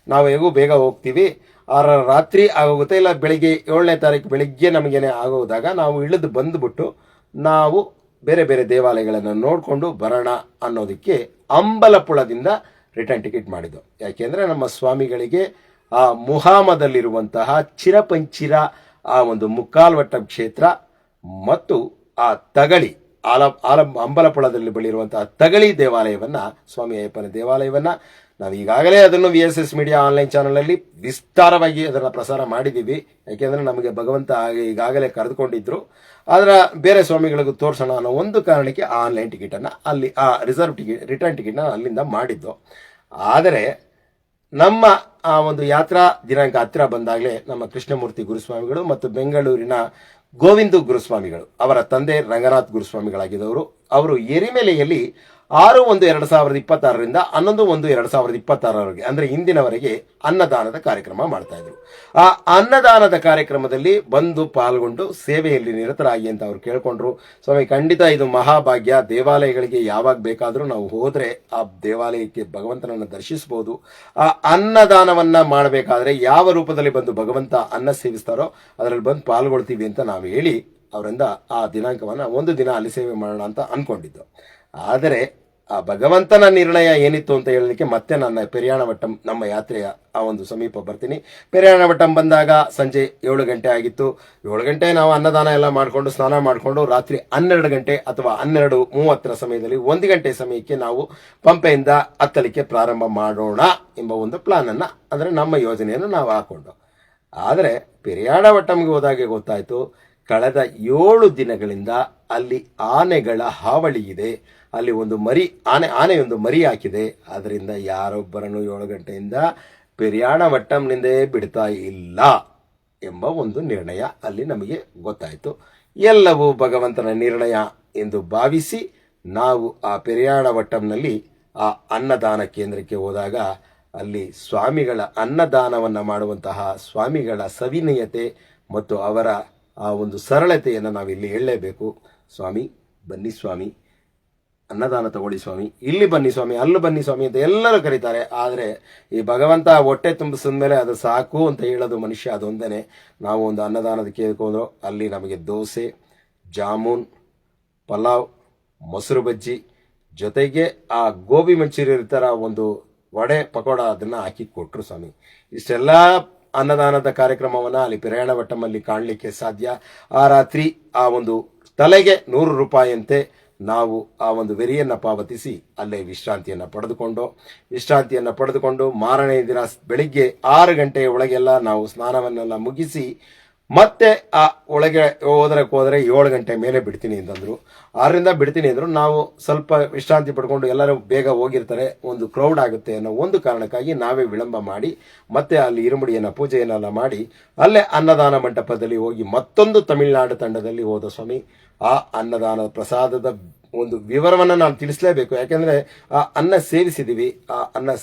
ನಾವು ಹೇಗೂ ಬೇಗ ಹೋಗ್ತೀವಿ, 6 ರಾತ್ರಿ ಆಗೋಗುತ್ತೆ, ಇಲ್ಲ ಬೆಳಿಗ್ಗೆ 7ನೇ ತಾರೀಕು ಬೆಳಿಗ್ಗೆ ನಮಗೇನೆ ಆಗೋದಾಗ ನಾವು ಇಳಿದು ಬಂದುಬಿಟ್ಟು ನಾವು ಬೇರೆ ಬೇರೆ ದೇವಾಲಯಗಳನ್ನು ನೋಡಿಕೊಂಡು ಬರೋಣ ಅನ್ನೋದಕ್ಕೆ ಅಂಬಲಪುಳದಿಂದ ರಿಟರ್ನ್ ಟಿಕೆಟ್ ಮಾಡಿದ್ದು. ಯಾಕೆಂದರೆ ನಮ್ಮ ಸ್ವಾಮಿಗಳಿಗೆ ಆ ಮುಹಾಮದಲ್ಲಿರುವಂತಹ ಚಿರಪಂಚಿರ ಆ ಒಂದು ಮುಕ್ಕಾಲ್ವಟ್ಟ ಕ್ಷೇತ್ರ ಮತ್ತು ಆ ತಗಳಿ ಅಂಬಲಪುಳದಲ್ಲಿ ಬಳಿರುವಂತಹ ತಗಳಿ ದೇವಾಲಯವನ್ನು, ಸ್ವಾಮಿ ಅಯ್ಯಪ್ಪನ ದೇವಾಲಯವನ್ನು ನಾವು ಈಗಾಗಲೇ ಅದನ್ನು VSS ಮೀಡಿಯಾ ಆನ್ಲೈನ್ ಚಾನಲಲ್ಲಿ ವಿಸ್ತಾರವಾಗಿ ಅದನ್ನು ಪ್ರಸಾರ ಮಾಡಿದ್ದೀವಿ. ಯಾಕೆಂದರೆ ನಮಗೆ ಭಗವಂತ ಈಗಾಗಲೇ ಕರೆದುಕೊಂಡಿದ್ರು. ಆದರೆ ಬೇರೆ ಸ್ವಾಮಿಗಳಿಗೂ ತೋರಿಸೋಣ ಅನ್ನೋ ಒಂದು ಕಾರಣಕ್ಕೆ ಆನ್ಲೈನ್ ಟಿಕೆಟನ್ನು ಅಲ್ಲಿ ಆ ರಿಟರ್ನ್ ಟಿಕೆಟ್ನ ಅಲ್ಲಿಂದ ಮಾಡಿದ್ದು. ಆದರೆ ನಮ್ಮ ಆ ಒಂದು ಯಾತ್ರಾ ದಿನಾಂಕ ಹತ್ತಿರ ಬಂದಾಗಲೇ ನಮ್ಮ ಕೃಷ್ಣಮೂರ್ತಿ ಗುರುಸ್ವಾಮಿಗಳು ಮತ್ತು ಬೆಂಗಳೂರಿನ ಗೋವಿಂದು ಗುರುಸ್ವಾಮಿಗಳು, ಅವರ ತಂದೆ ರಂಗನಾಥ್ ಗುರುಸ್ವಾಮಿಗಳಾಗಿದ್ದವರು, ಅವರು ಎರಿಮೆಲೆಯಲ್ಲಿ 6/1/2026 11/1/2026 ಅಂದರೆ ಇಂದಿನವರೆಗೆ ಅನ್ನದಾನದ ಕಾರ್ಯಕ್ರಮ ಮಾಡ್ತಾ ಇದ್ರು. ಆ ಅನ್ನದಾನದ ಕಾರ್ಯಕ್ರಮದಲ್ಲಿ ಬಂದು ಪಾಲ್ಗೊಂಡು ಸೇವೆಯಲ್ಲಿ ನಿರತರಾಗಿ ಅಂತ ಅವ್ರು ಕೇಳ್ಕೊಂಡ್ರು. ಸ್ವಾಮಿ, ಖಂಡಿತ ಇದು ಮಹಾಭಾಗ್ಯ. ದೇವಾಲಯಗಳಿಗೆ ಯಾವಾಗ ಬೇಕಾದರೂ ನಾವು ಹೋದರೆ ಆ ದೇವಾಲಯಕ್ಕೆ ಭಗವಂತನನ್ನು ದರ್ಶಿಸಬಹುದು. ಆ ಅನ್ನದಾನವನ್ನ ಮಾಡಬೇಕಾದ್ರೆ ಯಾವ ರೂಪದಲ್ಲಿ ಬಂದು ಭಗವಂತ ಅನ್ನ ಸೇವಿಸ್ತಾರೋ ಅದರಲ್ಲಿ ಬಂದು ಪಾಲ್ಗೊಳ್ತೀವಿ ಅಂತ ನಾವು ಹೇಳಿ ಅವರಿಂದ ಆ ದಿನಾಂಕವನ್ನು ಒಂದು ದಿನ ಅಲ್ಲಿ ಸೇವೆ ಮಾಡೋಣ ಅಂತ ಅನ್ಕೊಂಡಿದ್ದು. ಆದರೆ ಆ ಭಗವಂತನ ನಿರ್ಣಯ ಏನಿತ್ತು ಅಂತ ಹೇಳಲಿಕ್ಕೆ ಮತ್ತೆ ನನ್ನ ಪೆರಿಯಾಣ ವಟ್ಟಂ ನಮ್ಮ ಯಾತ್ರೆಯ ಆ ಒಂದು ಸಮೀಪ ಬರ್ತೀನಿ. ಪೆರಿಯಾಣ ವಟ್ಟಂ ಬಂದಾಗ ಸಂಜೆ 7 ಗಂಟೆ ಆಗಿತ್ತು. 7 ಗಂಟೆ ನಾವು ಅನ್ನದಾನ ಎಲ್ಲ ಮಾಡಿಕೊಂಡು ಸ್ನಾನ ಮಾಡಿಕೊಂಡು ರಾತ್ರಿ 12 ಗಂಟೆ ಅಥವಾ 12:30 ಸಮಯದಲ್ಲಿ 1 ಗಂಟೆ ಸಮಯಕ್ಕೆ ನಾವು ಪಂಪೆಯಿಂದ ಹತ್ತಲಿಕ್ಕೆ ಪ್ರಾರಂಭ ಮಾಡೋಣ ಎಂಬ ಒಂದು ಪ್ಲಾನನ್ನು, ಅಂದರೆ ನಮ್ಮ ಯೋಜನೆಯನ್ನು ನಾವು ಹಾಕೊಂಡು. ಆದರೆ ಪೆರಿಯಾಣ ವಟ್ಟಂಗೆ ಹೋದಾಗೆ ಗೊತ್ತಾಯಿತು, ಕಳೆದ 7 ದಿನಗಳಿಂದ ಅಲ್ಲಿ ಆನೆಗಳ ಹಾವಳಿ ಇದೆ. ಅಲ್ಲಿ ಒಂದು ಆನೆಯೊಂದು ಮರಿ ಹಾಕಿದೆ. ಅದರಿಂದ ಯಾರೊಬ್ಬರನ್ನು 7 ಗಂಟೆಯಿಂದ ಪೆರಿಯಾಣ ವಟ್ಟಂನಿಂದೇ ಬಿಡ್ತಾ ಇಲ್ಲ ಎಂಬ ಒಂದು ನಿರ್ಣಯ ಅಲ್ಲಿ ನಮಗೆ ಗೊತ್ತಾಯಿತು. ಎಲ್ಲವೂ ಭಗವಂತನ ನಿರ್ಣಯ ಎಂದು ಭಾವಿಸಿ ನಾವು ಆ ಪೆರಿಯಾಣ ವಟ್ಟಂನಲ್ಲಿ ಆ ಅನ್ನದಾನ ಕೇಂದ್ರಕ್ಕೆ ಹೋದಾಗ ಅಲ್ಲಿ ಸ್ವಾಮಿಗಳ ಅನ್ನದಾನವನ್ನು ಮಾಡುವಂತಹ ಸ್ವಾಮಿಗಳ ಸವಿನಯತೆ ಮತ್ತು ಅವರ ಆ ಒಂದು ಸರಳತೆಯನ್ನು ನಾವಿಲ್ಲಿ ಹೇಳಲೇಬೇಕು. ಸ್ವಾಮಿ, ಬನ್ನಿ ಸ್ವಾಮಿ, ಅನ್ನದಾನ ತಗೊಳ್ಳಿ ಸ್ವಾಮಿ, ಇಲ್ಲಿ ಬನ್ನಿ ಸ್ವಾಮಿ, ಅಲ್ಲಿ ಬನ್ನಿ ಸ್ವಾಮಿ ಅಂತ ಎಲ್ಲರೂ ಕರೀತಾರೆ. ಆದರೆ ಈ ಭಗವಂತ ಹೊಟ್ಟೆ ತುಂಬಿಸಿದ ಮೇಲೆ ಅದು ಸಾಕು ಅಂತ ಹೇಳೋದು ಮನುಷ್ಯ ಅದೊಂದೇ. ನಾವು ಒಂದು ಅನ್ನದಾನದ ಕೇಳ್ಕೊಂಡ್ರು, ಅಲ್ಲಿ ನಮಗೆ ದೋಸೆ, ಜಾಮೂನ್, ಪಲಾವ್, ಮೊಸರು ಬಜ್ಜಿ ಜೊತೆಗೆ ಆ ಗೋಬಿ ಮಂಚೂರಿ ಥರ ಒಂದು ವಡೆ ಪಕೋಡ ಅದನ್ನು ಹಾಕಿ ಕೊಟ್ಟರು ಸ್ವಾಮಿ. ಇಷ್ಟೆಲ್ಲ ಅನ್ನದಾನದ ಕಾರ್ಯಕ್ರಮವನ್ನು ಅಲ್ಲಿ ಪೆರಿಯಾಣ ವಟ್ಟಂನಲ್ಲಿ ಕಾಣಲಿಕ್ಕೆ ಸಾಧ್ಯ. ಆ ರಾತ್ರಿ ಆ ಒಂದು ತಲೆಗೆ 100 ರೂಪಾಯಿಯಂತೆ ನಾವು ಆ ಒಂದು ವೆರಿಯನ್ನು ಪಾವತಿಸಿ ಅಲ್ಲೇ ವಿಶ್ರಾಂತಿಯನ್ನು ಪಡೆದುಕೊಂಡು ಮಾರನೇ ದಿನ ಬೆಳಿಗ್ಗೆ 6 ಗಂಟೆಯ ಒಳಗೆಲ್ಲ ನಾವು ಸ್ನಾನವನ್ನೆಲ್ಲ ಮುಗಿಸಿ ಮತ್ತೆ ಆ ಒಳಗೆ ಹೋದರೆ 7 ಗಂಟೆ ಮೇಲೆ ಬಿಡ್ತೀನಿ ಅಂತಂದರು. 6ರಿಂದ ಬಿಡ್ತೀನಿ ಅಂದರು. ನಾವು ಸ್ವಲ್ಪ ವಿಶ್ರಾಂತಿ ಪಡ್ಕೊಂಡು ಎಲ್ಲರೂ ಬೇಗ ಹೋಗಿರ್ತಾರೆ, ಒಂದು ಕ್ರೌಡ್ ಆಗುತ್ತೆ ಅನ್ನೋ ಒಂದು ಕಾರಣಕ್ಕಾಗಿ ನಾವೇ ವಿಳಂಬ ಮಾಡಿ ಮತ್ತೆ ಅಲ್ಲಿ ಇರುಮುಡಿಯನ್ನು ಪೂಜೆಯನ್ನೆಲ್ಲ ಮಾಡಿ ಅಲ್ಲೇ ಅನ್ನದಾನ ಮಂಟಪದಲ್ಲಿ ಹೋಗಿ ಮತ್ತೊಂದು ತಮಿಳುನಾಡು ತಂಡದಲ್ಲಿ ಹೋದ ಸ್ವಾಮಿ. ಆ ಅನ್ನದಾನ ಪ್ರಸಾದದ ಒಂದು ವಿವರವನ್ನು ನಾನು ತಿಳಿಸಲೇಬೇಕು. ಯಾಕೆಂದರೆ ಆ ಅನ್ನ ಸೇವಿಸಿದ್ದೀವಿ. ಆ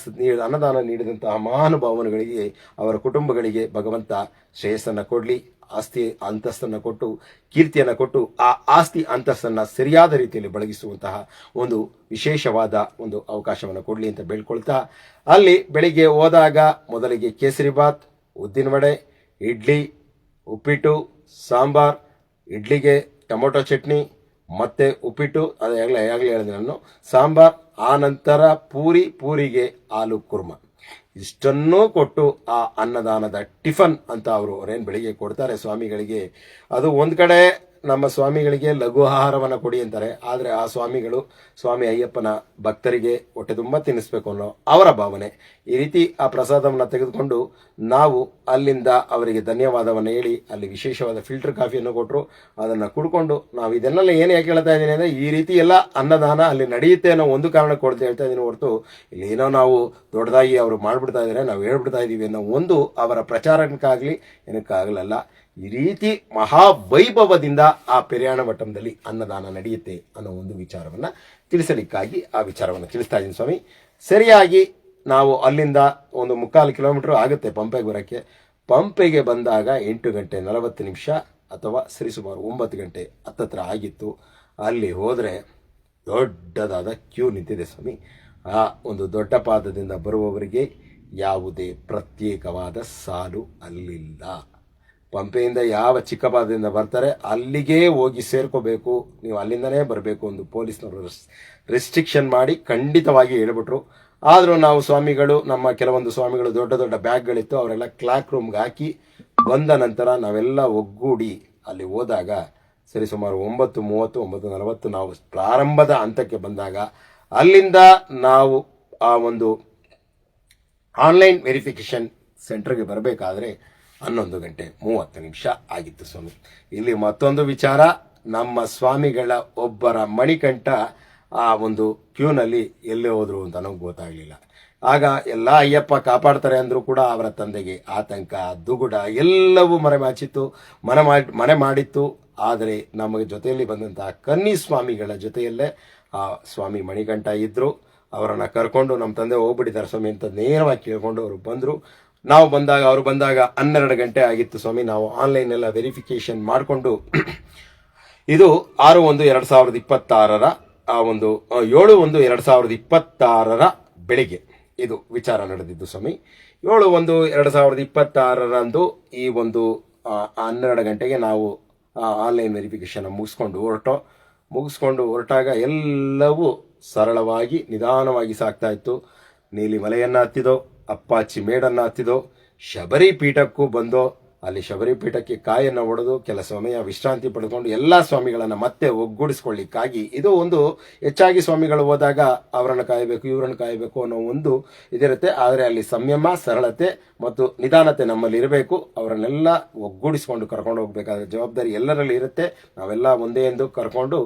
ಅನ್ನದಾನ ನೀಡಿದಂತಹ ಮಹಾನುಭಾವನುಗಳಿಗೆ, ಅವರ ಕುಟುಂಬಗಳಿಗೆ ಭಗವಂತ ಶ್ರೇಯಸ್ಸನ್ನು ಕೊಡಲಿ, ಆಸ್ತಿ ಅಂತಸ್ತನ್ನು ಕೊಟ್ಟು, ಕೀರ್ತಿಯನ್ನು ಕೊಟ್ಟು ಆ ಆಸ್ತಿ ಅಂತಸ್ತನ್ನು ಸರಿಯಾದ ರೀತಿಯಲ್ಲಿ ಬಳಗಿಸುವಂತಹ ಒಂದು ವಿಶೇಷವಾದ ಒಂದು ಅವಕಾಶವನ್ನು ಕೊಡಲಿ ಅಂತ ಬೇಡ್ಕೊಳ್ತಾ, ಅಲ್ಲಿ ಬೆಳಿಗ್ಗೆ ಹೋದಾಗ ಮೊದಲಿಗೆ ಕೇಸರಿಬಾತ್, ಉದ್ದಿನ ವಡೆ, ಇಡ್ಲಿ, ಉಪ್ಪಿಟ್ಟು, ಸಾಂಬಾರ್, ಇಡ್ಲಿಗೆ ಟೊಮೊಟೊ ಚಟ್ನಿ, ಮತ್ತು ಉಪ್ಪಿಟ್ಟು, ಅದು ಆಗಲೇ ಹೇಳಿದೆ ನಾನು, ಸಾಂಬಾರ್, ಆ ನಂತರ ಪೂರಿಗೆ ಆಲೂ ಕುರ್ಮ, ಇಷ್ಟನ್ನೂ ಕೊಟ್ಟು ಆ ಅನ್ನದಾನದ ಟಿಫನ್ ಅಂತ ಅವರೇನು ಬೆಳಿಗ್ಗೆ ಕೊಡ್ತಾರೆ ಸ್ವಾಮಿಗಳಿಗೆ, ಅದು ಒಂದು ಕಡೆ ನಮ್ಮ ಸ್ವಾಮಿಗಳಿಗೆ ಲಘು ಆಹಾರವನ್ನು ಕೊಡಿ ಅಂತಾರೆ. ಆದರೆ ಆ ಸ್ವಾಮಿಗಳು ಸ್ವಾಮಿ ಅಯ್ಯಪ್ಪನ ಭಕ್ತರಿಗೆ ಹೊಟ್ಟೆ ತುಂಬ ತಿನ್ನಿಸ್ಬೇಕು ಅನ್ನೋ ಅವರ ಭಾವನೆ. ಈ ರೀತಿ ಆ ಪ್ರಸಾದವನ್ನು ತೆಗೆದುಕೊಂಡು ನಾವು ಅಲ್ಲಿಂದ ಅವರಿಗೆ ಧನ್ಯವಾದವನ್ನು ಹೇಳಿ ಅಲ್ಲಿ ವಿಶೇಷವಾದ ಫಿಲ್ಟರ್ ಕಾಫಿಯನ್ನು ಕೊಟ್ಟರು. ಅದನ್ನು ಕುಡ್ಕೊಂಡು ನಾವು ಇದನ್ನೆಲ್ಲ ಏನು ಯಾಕೆ ಹೇಳ್ತಾ ಇದ್ದೀನಿ ಅಂದರೆ, ಈ ರೀತಿ ಎಲ್ಲ ಅನ್ನದಾನ ಅಲ್ಲಿ ನಡೆಯುತ್ತೆ ಅನ್ನೋ ಒಂದು ಕಾರಣ ಕೊಡ್ತಾ ಹೇಳ್ತಾ ಇದ್ದೀನಿ ಹೊರತು ಇಲ್ಲಿ ಏನೋ ನಾವು ದೊಡ್ಡದಾಗಿ ಅವರು ಮಾಡಿಬಿಡ್ತಾ ಇದ್ದಾರೆ, ನಾವು ಹೇಳ್ಬಿಡ್ತಾ ಇದ್ದೀವಿ ಅನ್ನೋ ಒಂದು ಅವರ ಪ್ರಚಾರಕ್ಕಾಗಲಿ ಏನಕ್ಕಾಗಲಲ್ಲ. ಈ ರೀತಿ ಮಹಾವೈಭವದಿಂದ ಆ ಪೆರಿಯಾಣ ಮಠದಲ್ಲಿ ಅನ್ನದಾನ ನಡೆಯುತ್ತೆ ಅನ್ನೋ ಒಂದು ವಿಚಾರವನ್ನು ತಿಳಿಸಲಿಕ್ಕಾಗಿ ಆ ವಿಚಾರವನ್ನು ತಿಳಿಸ್ತಾ ಇದ್ದೀನಿ ಸ್ವಾಮಿ. ಸರಿಯಾಗಿ ನಾವು ಅಲ್ಲಿಂದ ಒಂದು 3/4 ಕಿಲೋಮೀಟರ್ ಆಗುತ್ತೆ ಪಂಪೆಗೆ ಬರೋಕ್ಕೆ. ಪಂಪೆಗೆ ಬಂದಾಗ 8:40 ಅಥವಾ ಸರಿಸುಮಾರು 9 ಗಂಟೆ ಹತ್ತತ್ರ ಆಗಿತ್ತು. ಅಲ್ಲಿ ಹೋದರೆ ದೊಡ್ಡದಾದ ಕ್ಯೂ ನಿಂತಿದೆ ಸ್ವಾಮಿ. ಆ ಒಂದು ದೊಡ್ಡ ಪಾದದಿಂದ ಬರುವವರಿಗೆ ಯಾವುದೇ ಪ್ರತ್ಯೇಕವಾದ ಸಾಲು ಅಲ್ಲಿಲ್ಲ. ಪಂಪೆಯಿಂದ ಯಾವ ಚಿಕ್ಕ ಪಾದದಿಂದ ಬರ್ತಾರೆ ಅಲ್ಲಿಗೇ ಹೋಗಿ ಸೇರ್ಕೋಬೇಕು, ನೀವು ಅಲ್ಲಿಂದನೇ ಬರಬೇಕು ಒಂದು ಪೊಲೀಸ್ನವರು ರೆಸ್ಟ್ರಿಕ್ಷನ್ ಮಾಡಿ ಖಂಡಿತವಾಗಿ ಹೇಳ್ಬಿಟ್ರು. ಆದರೂ ನಾವು ಸ್ವಾಮಿಗಳು, ನಮ್ಮ ಕೆಲವೊಂದು ಸ್ವಾಮಿಗಳು ದೊಡ್ಡ ದೊಡ್ಡ ಬ್ಯಾಗ್ಗಳಿತ್ತು, ಅವರೆಲ್ಲ ಕ್ಲಾಕ್ ರೂಮ್ಗೆ ಹಾಕಿ ಬಂದ ನಂತರ ನಾವೆಲ್ಲ ಒಗ್ಗೂಡಿ ಅಲ್ಲಿ ಹೋದಾಗ ಸರಿಸುಮಾರು 9:30, 9:40 ನಾವು ಪ್ರಾರಂಭದ ಹಂತಕ್ಕೆ ಬಂದಾಗ ಅಲ್ಲಿಂದ ನಾವು ಆ ಒಂದು ಆನ್ಲೈನ್ ವೆರಿಫಿಕೇಷನ್ ಸೆಂಟರ್ಗೆ ಬರಬೇಕಾದ್ರೆ 11:30 ಆಗಿತ್ತು ಸ್ವಾಮಿ. ಇಲ್ಲಿ ಮತ್ತೊಂದು ವಿಚಾರ, ನಮ್ಮ ಸ್ವಾಮಿಗಳ ಒಬ್ಬರ ಮಣಿಕಂಠ ಆ ಒಂದು ಕ್ಯೂನಲ್ಲಿ ಎಲ್ಲೇ ಹೋದ್ರು ಅಂತ ನಮಗೆ ಗೊತ್ತಾಗಲಿಲ್ಲ. ಆಗ ಎಲ್ಲ ಅಯ್ಯಪ್ಪ ಕಾಪಾಡ್ತಾರೆ ಅಂದರೂ ಕೂಡ ಅವರ ತಂದೆಗೆ ಆತಂಕ, ದುಗುಡ ಎಲ್ಲವೂ ಮನೆ ಮಾಡಿತ್ತು. ಆದರೆ ನಮಗೆ ಜೊತೆಯಲ್ಲಿ ಬಂದಂತಹ ಕನ್ನಿ ಸ್ವಾಮಿಗಳ ಜೊತೆಯಲ್ಲೇ ಆ ಸ್ವಾಮಿ ಮಣಿಕಂಠ ಇದ್ದರು. ಅವರನ್ನು ಕರ್ಕೊಂಡು ನಮ್ಮ ತಂದೆ ಹೋಗ್ಬಿಟ್ಟಿದ್ದಾರೆ ಸ್ವಾಮಿ ಅಂತ ನೇರವಾಗಿ ಕೇಳ್ಕೊಂಡು ಅವರು ಬಂದರು. ನಾವು ಬಂದಾಗ, ಅವರು ಬಂದಾಗ 12 ಗಂಟೆ ಆಗಿತ್ತು ಸ್ವಾಮಿ. ನಾವು ಆನ್ಲೈನ್ ಎಲ್ಲ ವೆರಿಫಿಕೇಷನ್ ಮಾಡಿಕೊಂಡು ಇದು 6/1/2026 ಆ ಒಂದು 7/1/2026 ಬೆಳಿಗ್ಗೆ ಇದು ವಿಚಾರ ನಡೆದಿದ್ದು ಸ್ವಾಮಿ. 7/1/2026 ಈ ಒಂದು 12 ಗಂಟೆಗೆ ನಾವು ಆನ್ಲೈನ್ ವೆರಿಫಿಕೇಷನ್ ಮುಗಿಸ್ಕೊಂಡು ಹೊರಟಾಗ ಎಲ್ಲವೂ ಸರಳವಾಗಿ ನಿಧಾನವಾಗಿ ಸಾಗ್ತಾ ಇತ್ತು. ನೀಲಿ ಮಲೆಯನ್ನು ಹತ್ತಿದೋ, ಅಪ್ಪಾಚಿ ಮೇಡನ್ನು ಹತ್ತಿದೋ, ಶಬರಿ ಪೀಠಕ್ಕೂ ಬಂದೋ, ಅಲ್ಲಿ ಶಬರಿ ಪೀಠಕ್ಕೆ ಕಾಯನ್ನು ಒಡೆದು ಕೆಲ ಸಮಯ ವಿಶ್ರಾಂತಿ ಪಡೆದುಕೊಂಡು ಎಲ್ಲ ಸ್ವಾಮಿಗಳನ್ನು ಮತ್ತೆ ಒಗ್ಗೂಡಿಸ್ಕೊಳ್ಳಿಕ್ಕಾಗಿ, ಇದು ಒಂದು ಹೆಚ್ಚಾಗಿ ಸ್ವಾಮಿಗಳು ಹೋದಾಗ ಅವರನ್ನು ಕಾಯಬೇಕು ಇವರನ್ನು ಕಾಯಬೇಕು ಅನ್ನೋ ಒಂದು ಇದಿರುತ್ತೆ. ಆದರೆ ಅಲ್ಲಿ ಸಂಯಮ, ಸರಳತೆ ಮತ್ತು ನಿಧಾನತೆ ನಮ್ಮಲ್ಲಿ ಇರಬೇಕು. ಅವರನ್ನೆಲ್ಲ ಒಗ್ಗೂಡಿಸ್ಕೊಂಡು ಕರ್ಕೊಂಡು ಹೋಗಬೇಕಾದ ಜವಾಬ್ದಾರಿ ಎಲ್ಲರಲ್ಲಿ ಇರುತ್ತೆ. ನಾವೆಲ್ಲ ಒಂದೇ ಎಂದು ಕರ್ಕೊಂಡು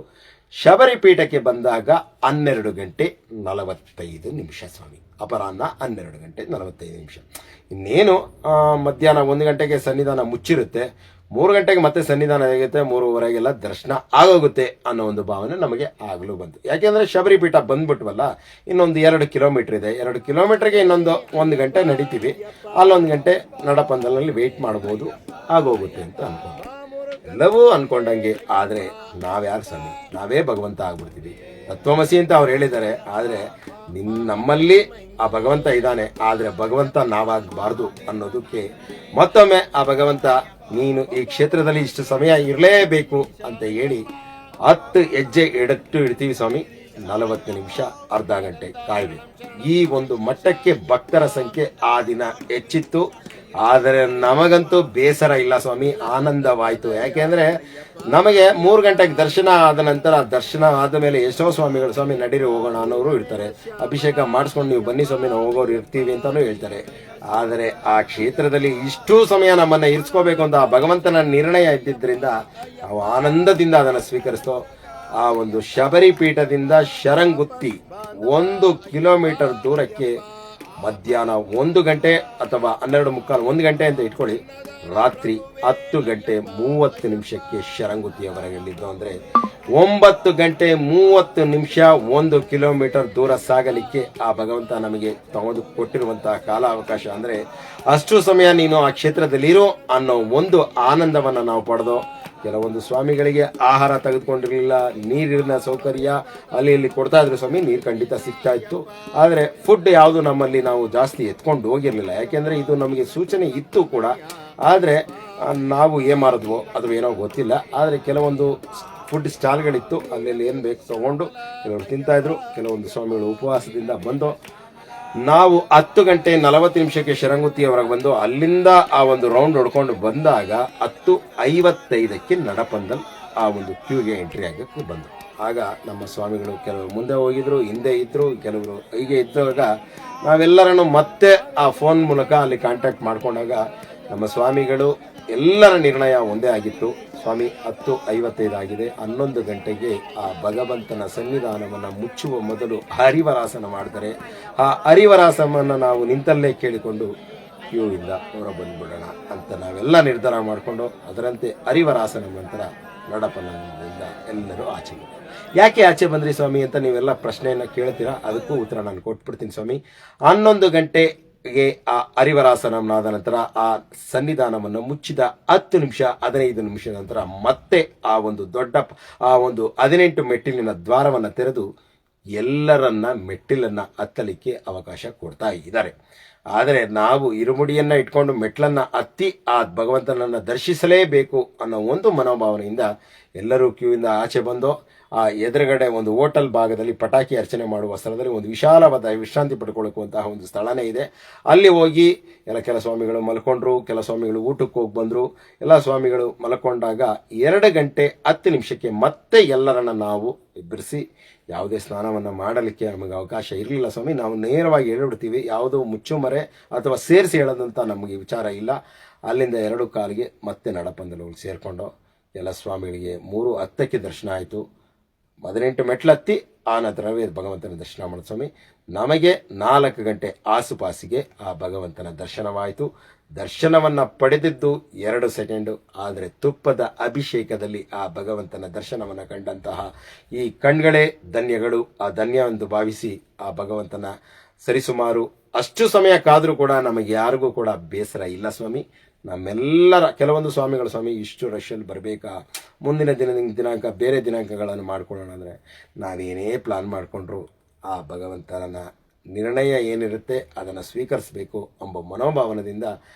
ಶಬರಿ ಪೀಠಕ್ಕೆ ಬಂದಾಗ 12:45 ಸ್ವಾಮಿ. ಅಪರಾಹ್ನ 12:45. ಇನ್ನೇನು ಮಧ್ಯಾಹ್ನ 1 ಗಂಟೆಗೆ ಸನ್ನಿಧಾನ ಮುಚ್ಚಿರುತ್ತೆ, 3 ಗಂಟೆಗೆ ಮತ್ತೆ ಸನ್ನಿಧಾನ ಆಗುತ್ತೆ, 3:15 ದರ್ಶನ ಆಗೋಗುತ್ತೆ ಅನ್ನೋ ಒಂದು ಭಾವನೆ ನಮಗೆ ಆಗಲೂ ಬಂತು. ಯಾಕೆಂದರೆ ಶಬರಿ ಪೀಠ ಬಂದ್ಬಿಟ್ವಲ್ಲ, ಇನ್ನೊಂದು 2 ಕಿಲೋಮೀಟರ್ ಇದೆ. 2 ಕಿಲೋಮೀಟರ್ಗೆ ಇನ್ನೊಂದು 1 ಗಂಟೆ ನಡೀತೀವಿ. ಅಲ್ಲೊಂದು ಗಂಟೆ ನಡಪಂದಲಲ್ಲಿ ವೆಯ್ಟ್ ಮಾಡ್ಬೋದು, ಆಗೋಗುತ್ತೆ ಅಂತ ಅನ್ಕೊಂಡು ಎಲ್ಲವೂ ಅನ್ಕೊಂಡಂಗೆ. ಆದರೆ ನಾವ್ಯಾರು ಸ್ವಾಮಿ, ನಾವೇ ಭಗವಂತ ಆಗ್ಬಿಡ್ತೀವಿ. ತತ್ವಮಸಿ ಅಂತ ಅವ್ರು ಹೇಳಿದ್ದಾರೆ. ಆದರೆ ನಮ್ಮಲ್ಲಿ ಆ ಭಗವಂತ ಇದ್ದಾನೆ, ಆದರೆ ಭಗವಂತ ನಾವಾಗಬಾರ್ದು ಅನ್ನೋದಕ್ಕೆ ಮತ್ತೊಮ್ಮೆ ಆ ಭಗವಂತ ನೀನು ಈ ಕ್ಷೇತ್ರದಲ್ಲಿ ಇಷ್ಟು ಸಮಯ ಇರಲೇಬೇಕು ಅಂತ ಹೇಳಿ 10 ಹೆಜ್ಜೆ ಇಡ್ತೀವಿ ಸ್ವಾಮಿ. 40 ನಿಮಿಷ, ಅರ್ಧ ಗಂಟೆ ಕಾಯಬೇಕು. ಈ ಒಂದು ಮಟ್ಟಕ್ಕೆ ಭಕ್ತರ ಸಂಖ್ಯೆ ಆ ದಿನ ಹೆಚ್ಚಿತ್ತು. ಆದರೆ ನಮಗಂತೂ ಬೇಸರ ಇಲ್ಲ ಸ್ವಾಮಿ, ಆನಂದವಾಯಿತು. ಯಾಕೆಂದರೆ ನಮಗೆ 3 ಗಂಟೆಗೆ ದರ್ಶನ ಆದ ನಂತರ, ದರ್ಶನ ಆದ ಮೇಲೆ ಎಷ್ಟೋ ಸ್ವಾಮಿಗಳು ಸ್ವಾಮಿ ನಡೀರಿ ಹೋಗೋಣ ಅನ್ನೋರು ಇರ್ತಾರೆ, ಅಭಿಷೇಕ ಮಾಡಿಸ್ಕೊಂಡು ನೀವು ಬನ್ನಿ ಸ್ವಾಮಿ ನಾವು ಹೋಗೋರು ಇರ್ತೀವಿ ಅಂತಲೂ ಹೇಳ್ತಾರೆ. ಆದರೆ ಆ ಕ್ಷೇತ್ರದಲ್ಲಿ ಇಷ್ಟು ಸಮಯ ನಮ್ಮನ್ನು ಇರಿಸ್ಕೋಬೇಕು ಅಂತ ಆ ಭಗವಂತನ ನಿರ್ಣಯ ಇದ್ದಿದ್ದರಿಂದ ನಾವು ಆನಂದದಿಂದ ಅದನ್ನು ಸ್ವೀಕರಿಸ್ತೋ. ಆ ಒಂದು ಶಬರಿ ಪೀಠದಿಂದ ಶರಂಗುತ್ತಿ 1 ಕಿಲೋಮೀಟರ್ ದೂರಕ್ಕೆ ಮಧ್ಯಾಹ್ನ 1 ಗಂಟೆ ಅಥವಾ 12:45, 1 ಗಂಟೆ ಅಂತ ಇಟ್ಕೊಳ್ಳಿ, ರಾತ್ರಿ 10:30 ಶರಂಗುತ್ತಿಯವರೆಗೆ ಇಲ್ಲಿದ್ದು. ಅಂದರೆ 9:30 1 ಕಿಲೋಮೀಟರ್ ದೂರ ಸಾಗಲಿಕ್ಕೆ ಆ ಭಗವಂತ ನಮಗೆ ಕೊಟ್ಟಿರುವಂತಹ ಕಾಲಾವಕಾಶ. ಅಂದರೆ ಅಷ್ಟು ಸಮಯ ನೀನು ಆ ಕ್ಷೇತ್ರದಲ್ಲಿರೋ ಅನ್ನೋ ಒಂದು ಆನಂದವನ್ನು ನಾವು ಪಡೆದೋ. ಕೆಲವೊಂದು ಸ್ವಾಮಿಗಳಿಗೆ ಆಹಾರ ತೆಗೆದುಕೊಂಡಿರಲಿಲ್ಲ, ನೀರಿನ ಸೌಕರ್ಯ ಅಲ್ಲಿ ಇಲ್ಲಿ ಕೊಡ್ತಾ ಇದ್ರು ಸ್ವಾಮಿ, ನೀರು ಖಂಡಿತ ಸಿಗ್ತಾ ಇತ್ತು. ಆದರೆ ಫುಡ್ ಯಾವುದು ನಮ್ಮಲ್ಲಿ ನಾವು ಜಾಸ್ತಿ ಎತ್ಕೊಂಡು ಹೋಗಿರಲಿಲ್ಲ. ಯಾಕೆಂದರೆ ಇದು ನಮಗೆ ಸೂಚನೆ ಇತ್ತು ಕೂಡ. ಆದರೆ ನಾವು ಏನು ಮಾಡಿದ್ವೋ ಅದು ಏನೋ ಗೊತ್ತಿಲ್ಲ. ಆದರೆ ಕೆಲವೊಂದು ಫುಡ್ ಸ್ಟಾಲ್ಗಳಿತ್ತು, ಅಲ್ಲಿ ಏನು ಬೇಕು ತೊಗೊಂಡು ಕೆಲವರು ತಿಂತಾಯಿದ್ರು. ಕೆಲವೊಂದು ಸ್ವಾಮಿಗಳು ಉಪವಾಸದಿಂದ ಬಂದು ನಾವು 10 ಗಂಟೆ 40 ನಿಮಿಷಕ್ಕೆ ಶರಂಗುತ್ತಿಯವರೆಗೆ ಬಂದು ಅಲ್ಲಿಂದ ಆ ಒಂದು ರೌಂಡ್ ಹೊಡ್ಕೊಂಡು ಬಂದಾಗ 10:55ಕ್ಕೆ ನಡಪಂದಲ್ ಆ ಒಂದು ಕ್ಯೂಗೆ ಎಂಟ್ರಿ ಆಗಕ್ಕೆ ಬಂದು. ಆಗ ನಮ್ಮ ಸ್ವಾಮಿಗಳು ಕೆಲವರು ಮುಂದೆ ಹೋಗಿದ್ರು, ಹಿಂದೆ ಇದ್ದರು, ಕೆಲವರು ಹೀಗೆ ಇದ್ದಾಗ ನಾವೆಲ್ಲರನ್ನು ಮತ್ತೆ ಆ ಫೋನ್ ಮೂಲಕ ಅಲ್ಲಿ ಕಾಂಟ್ಯಾಕ್ಟ್ ಮಾಡ್ಕೊಂಡಾಗ ನಮ್ಮ ಸ್ವಾಮಿಗಳು ಎಲ್ಲರ ನಿರ್ಣಯ ಒಂದೇ ಆಗಿತ್ತು. ಸ್ವಾಮಿ 10:55 ಆಗಿದೆ, 11 ಗಂಟೆಗೆ ಆ ಭಗವಂತನ ಸನ್ನಿಧಾನವನ್ನು ಮುಚ್ಚುವ ಮೊದಲು ಹರಿವರಾಸನ ಮಾಡ್ತಾರೆ. ಆ ಹರಿವರಾಸನವನ್ನು ನಾವು ನಿಂತಲ್ಲೇ ಕೇಳಿಕೊಂಡು ಕ್ಯೂ ಇಂದ ಹೊರ ಬಂದ್ಬಿಡೋಣ ಅಂತ ನಾವೆಲ್ಲ ನಿರ್ಧಾರ ಮಾಡಿಕೊಂಡು ಅದರಂತೆ ಹರಿವರಾಸನ ನಂತರ ನಡಪನದಿಂದ ಎಲ್ಲರೂ ಆಚೆಗೆ. ಯಾಕೆ ಆಚೆ ಬಂದ್ರಿ ಸ್ವಾಮಿ ಅಂತ ನೀವೆಲ್ಲ ಪ್ರಶ್ನೆಯನ್ನು ಕೇಳ್ತೀರಾ, ಅದಕ್ಕೂ ಉತ್ತರ ನಾನು ಕೊಟ್ಬಿಡ್ತೀನಿ ಸ್ವಾಮಿ. 11 ಗಂಟೆಗೆ ಆ ಹರಿವರಾಸನವಾದ ನಂತರ ಆ ಸನ್ನಿಧಾನವನ್ನು ಮುಚ್ಚಿದ 10 ನಿಮಿಷ 15 ನಿಮಿಷ ನಂತರ ಮತ್ತೆ ಆ ಒಂದು ದೊಡ್ಡ ಆ ಒಂದು 18 ಮೆಟ್ಟಿಲಿನ ದ್ವಾರವನ್ನು ತೆರೆದು ಎಲ್ಲರನ್ನ ಮೆಟ್ಟಿಲನ್ನ ಹತ್ತಲಿಕ್ಕೆ ಅವಕಾಶ ಕೊಡ್ತಾ ಇದ್ದಾರೆ. ಆದರೆ ನಾವು ಇರುಮುಡಿಯನ್ನ ಇಟ್ಕೊಂಡು ಮೆಟ್ಲನ್ನ ಹತ್ತಿ ಆ ಭಗವಂತನನ್ನ ದರ್ಶಿಸಲೇಬೇಕು ಅನ್ನೋ ಒಂದು ಮನೋಭಾವನೆಯಿಂದ ಎಲ್ಲರೂ ಕ್ಯೂಯಿಂದ ಆಚೆ ಬಂದು ಆ ಎದುರುಗಡೆ ಒಂದು ಹೋಟೆಲ್ ಭಾಗದಲ್ಲಿ ಪಟಾಕಿ ಅರ್ಚನೆ ಮಾಡುವ ಸ್ಥಳದಲ್ಲಿ ಒಂದು ವಿಶಾಲವಾದ ವಿಶ್ರಾಂತಿ ಪಡ್ಕೊಳ್ಳುವಂತಹ ಒಂದು ಸ್ಥಳನೇ ಇದೆ. ಅಲ್ಲಿ ಹೋಗಿ ಕೆಲ ಸ್ವಾಮಿಗಳು ಮಲ್ಕೊಂಡ್ರು, ಕೆಲ ಸ್ವಾಮಿಗಳು ಊಟಕ್ಕೆ ಹೋಗಿ ಬಂದರು. ಎಲ್ಲ ಸ್ವಾಮಿಗಳು ಮಲ್ಕೊಂಡಾಗ 2 ಗಂಟೆ 10 ನಿಮಿಷಕ್ಕೆ ಮತ್ತೆ ಎಲ್ಲರನ್ನ ನಾವು ಎಬ್ಬರಿಸಿ ಯಾವುದೇ ಸ್ನಾನವನ್ನು ಮಾಡಲಿಕ್ಕೆ ನಮಗೆ ಅವಕಾಶ ಇರಲಿಲ್ಲ ಸ್ವಾಮಿ. ನಾವು ನೇರವಾಗಿ ಹೇಳಿಬಿಡ್ತೀವಿ, ಯಾವುದೋ ಮುಚ್ಚುಮರೆ ಅಥವಾ ಸೇರಿಸಿ ಹೇಳೋದಂತ ನಮಗೆ ವಿಚಾರ ಇಲ್ಲ. ಅಲ್ಲಿಂದ 2 ಕಾಲಿಗೆ ಮತ್ತೆ ನಡಪಂದಲ್ಲಿ ಹೋಗಿ ಸೇರಿಕೊಂಡು ಎಲ್ಲ ಸ್ವಾಮಿಗಳಿಗೆ 3:10ಕ್ಕೆ ದರ್ಶನ ಆಯಿತು. 18 ಮೆಟ್ಲತ್ತಿ ಆ ನಂತರವೇ ಭಗವಂತನ ದರ್ಶನ ಮಾಡಿದ ಸ್ವಾಮಿ. ನಮಗೆ 4 ಗಂಟೆ ಆಸುಪಾಸಿಗೆ ಆ ಭಗವಂತನ ದರ್ಶನವಾಯಿತು. ದರ್ಶನವನ್ನು ಪಡೆದಿದ್ದು 2 ಸೆಕೆಂಡು. ಆದರೆ ತುಪ್ಪದ ಅಭಿಷೇಕದಲ್ಲಿ ಆ ಭಗವಂತನ ದರ್ಶನವನ್ನು ಕಂಡಂತಹ ಈ ಕಣ್ಗಳೇ ಧನ್ಯಗಳು. ಆ ಧನ್ಯ ಎಂದು ಭಾವಿಸಿ ಆ ಭಗವಂತನ ಸರಿಸುಮಾರು ಅಷ್ಟು ಸಮಯ ಕಾದರೂ ಕೂಡ ನಮಗೆ ಯಾರಿಗೂ ಕೂಡ ಬೇಸರ ಇಲ್ಲ ಸ್ವಾಮಿ. ನಮ್ಮೆಲ್ಲರ ಕೆಲವೊಂದು ಸ್ವಾಮಿಗಳು ಸ್ವಾಮಿ ಇಷ್ಟು ರಶಲ್ಲಿ ಬರಬೇಕಾ, ಮುಂದಿನ ದಿನಾಂಕ ಬೇರೆ ದಿನಾಂಕಗಳನ್ನು ಮಾಡ್ಕೊಳ್ಳೋಣ ಅಂದರೆ ನಾವೇನೇ ಪ್ಲಾನ್ ಮಾಡಿಕೊಂಡ್ರು ಆ ಭಗವಂತನ ನಿರ್ಣಯ ಏನಿರುತ್ತೆ ಅದನ್ನು ಸ್ವೀಕರಿಸಬೇಕು ಎಂಬ ಮನೋಭಾವನದಿಂದ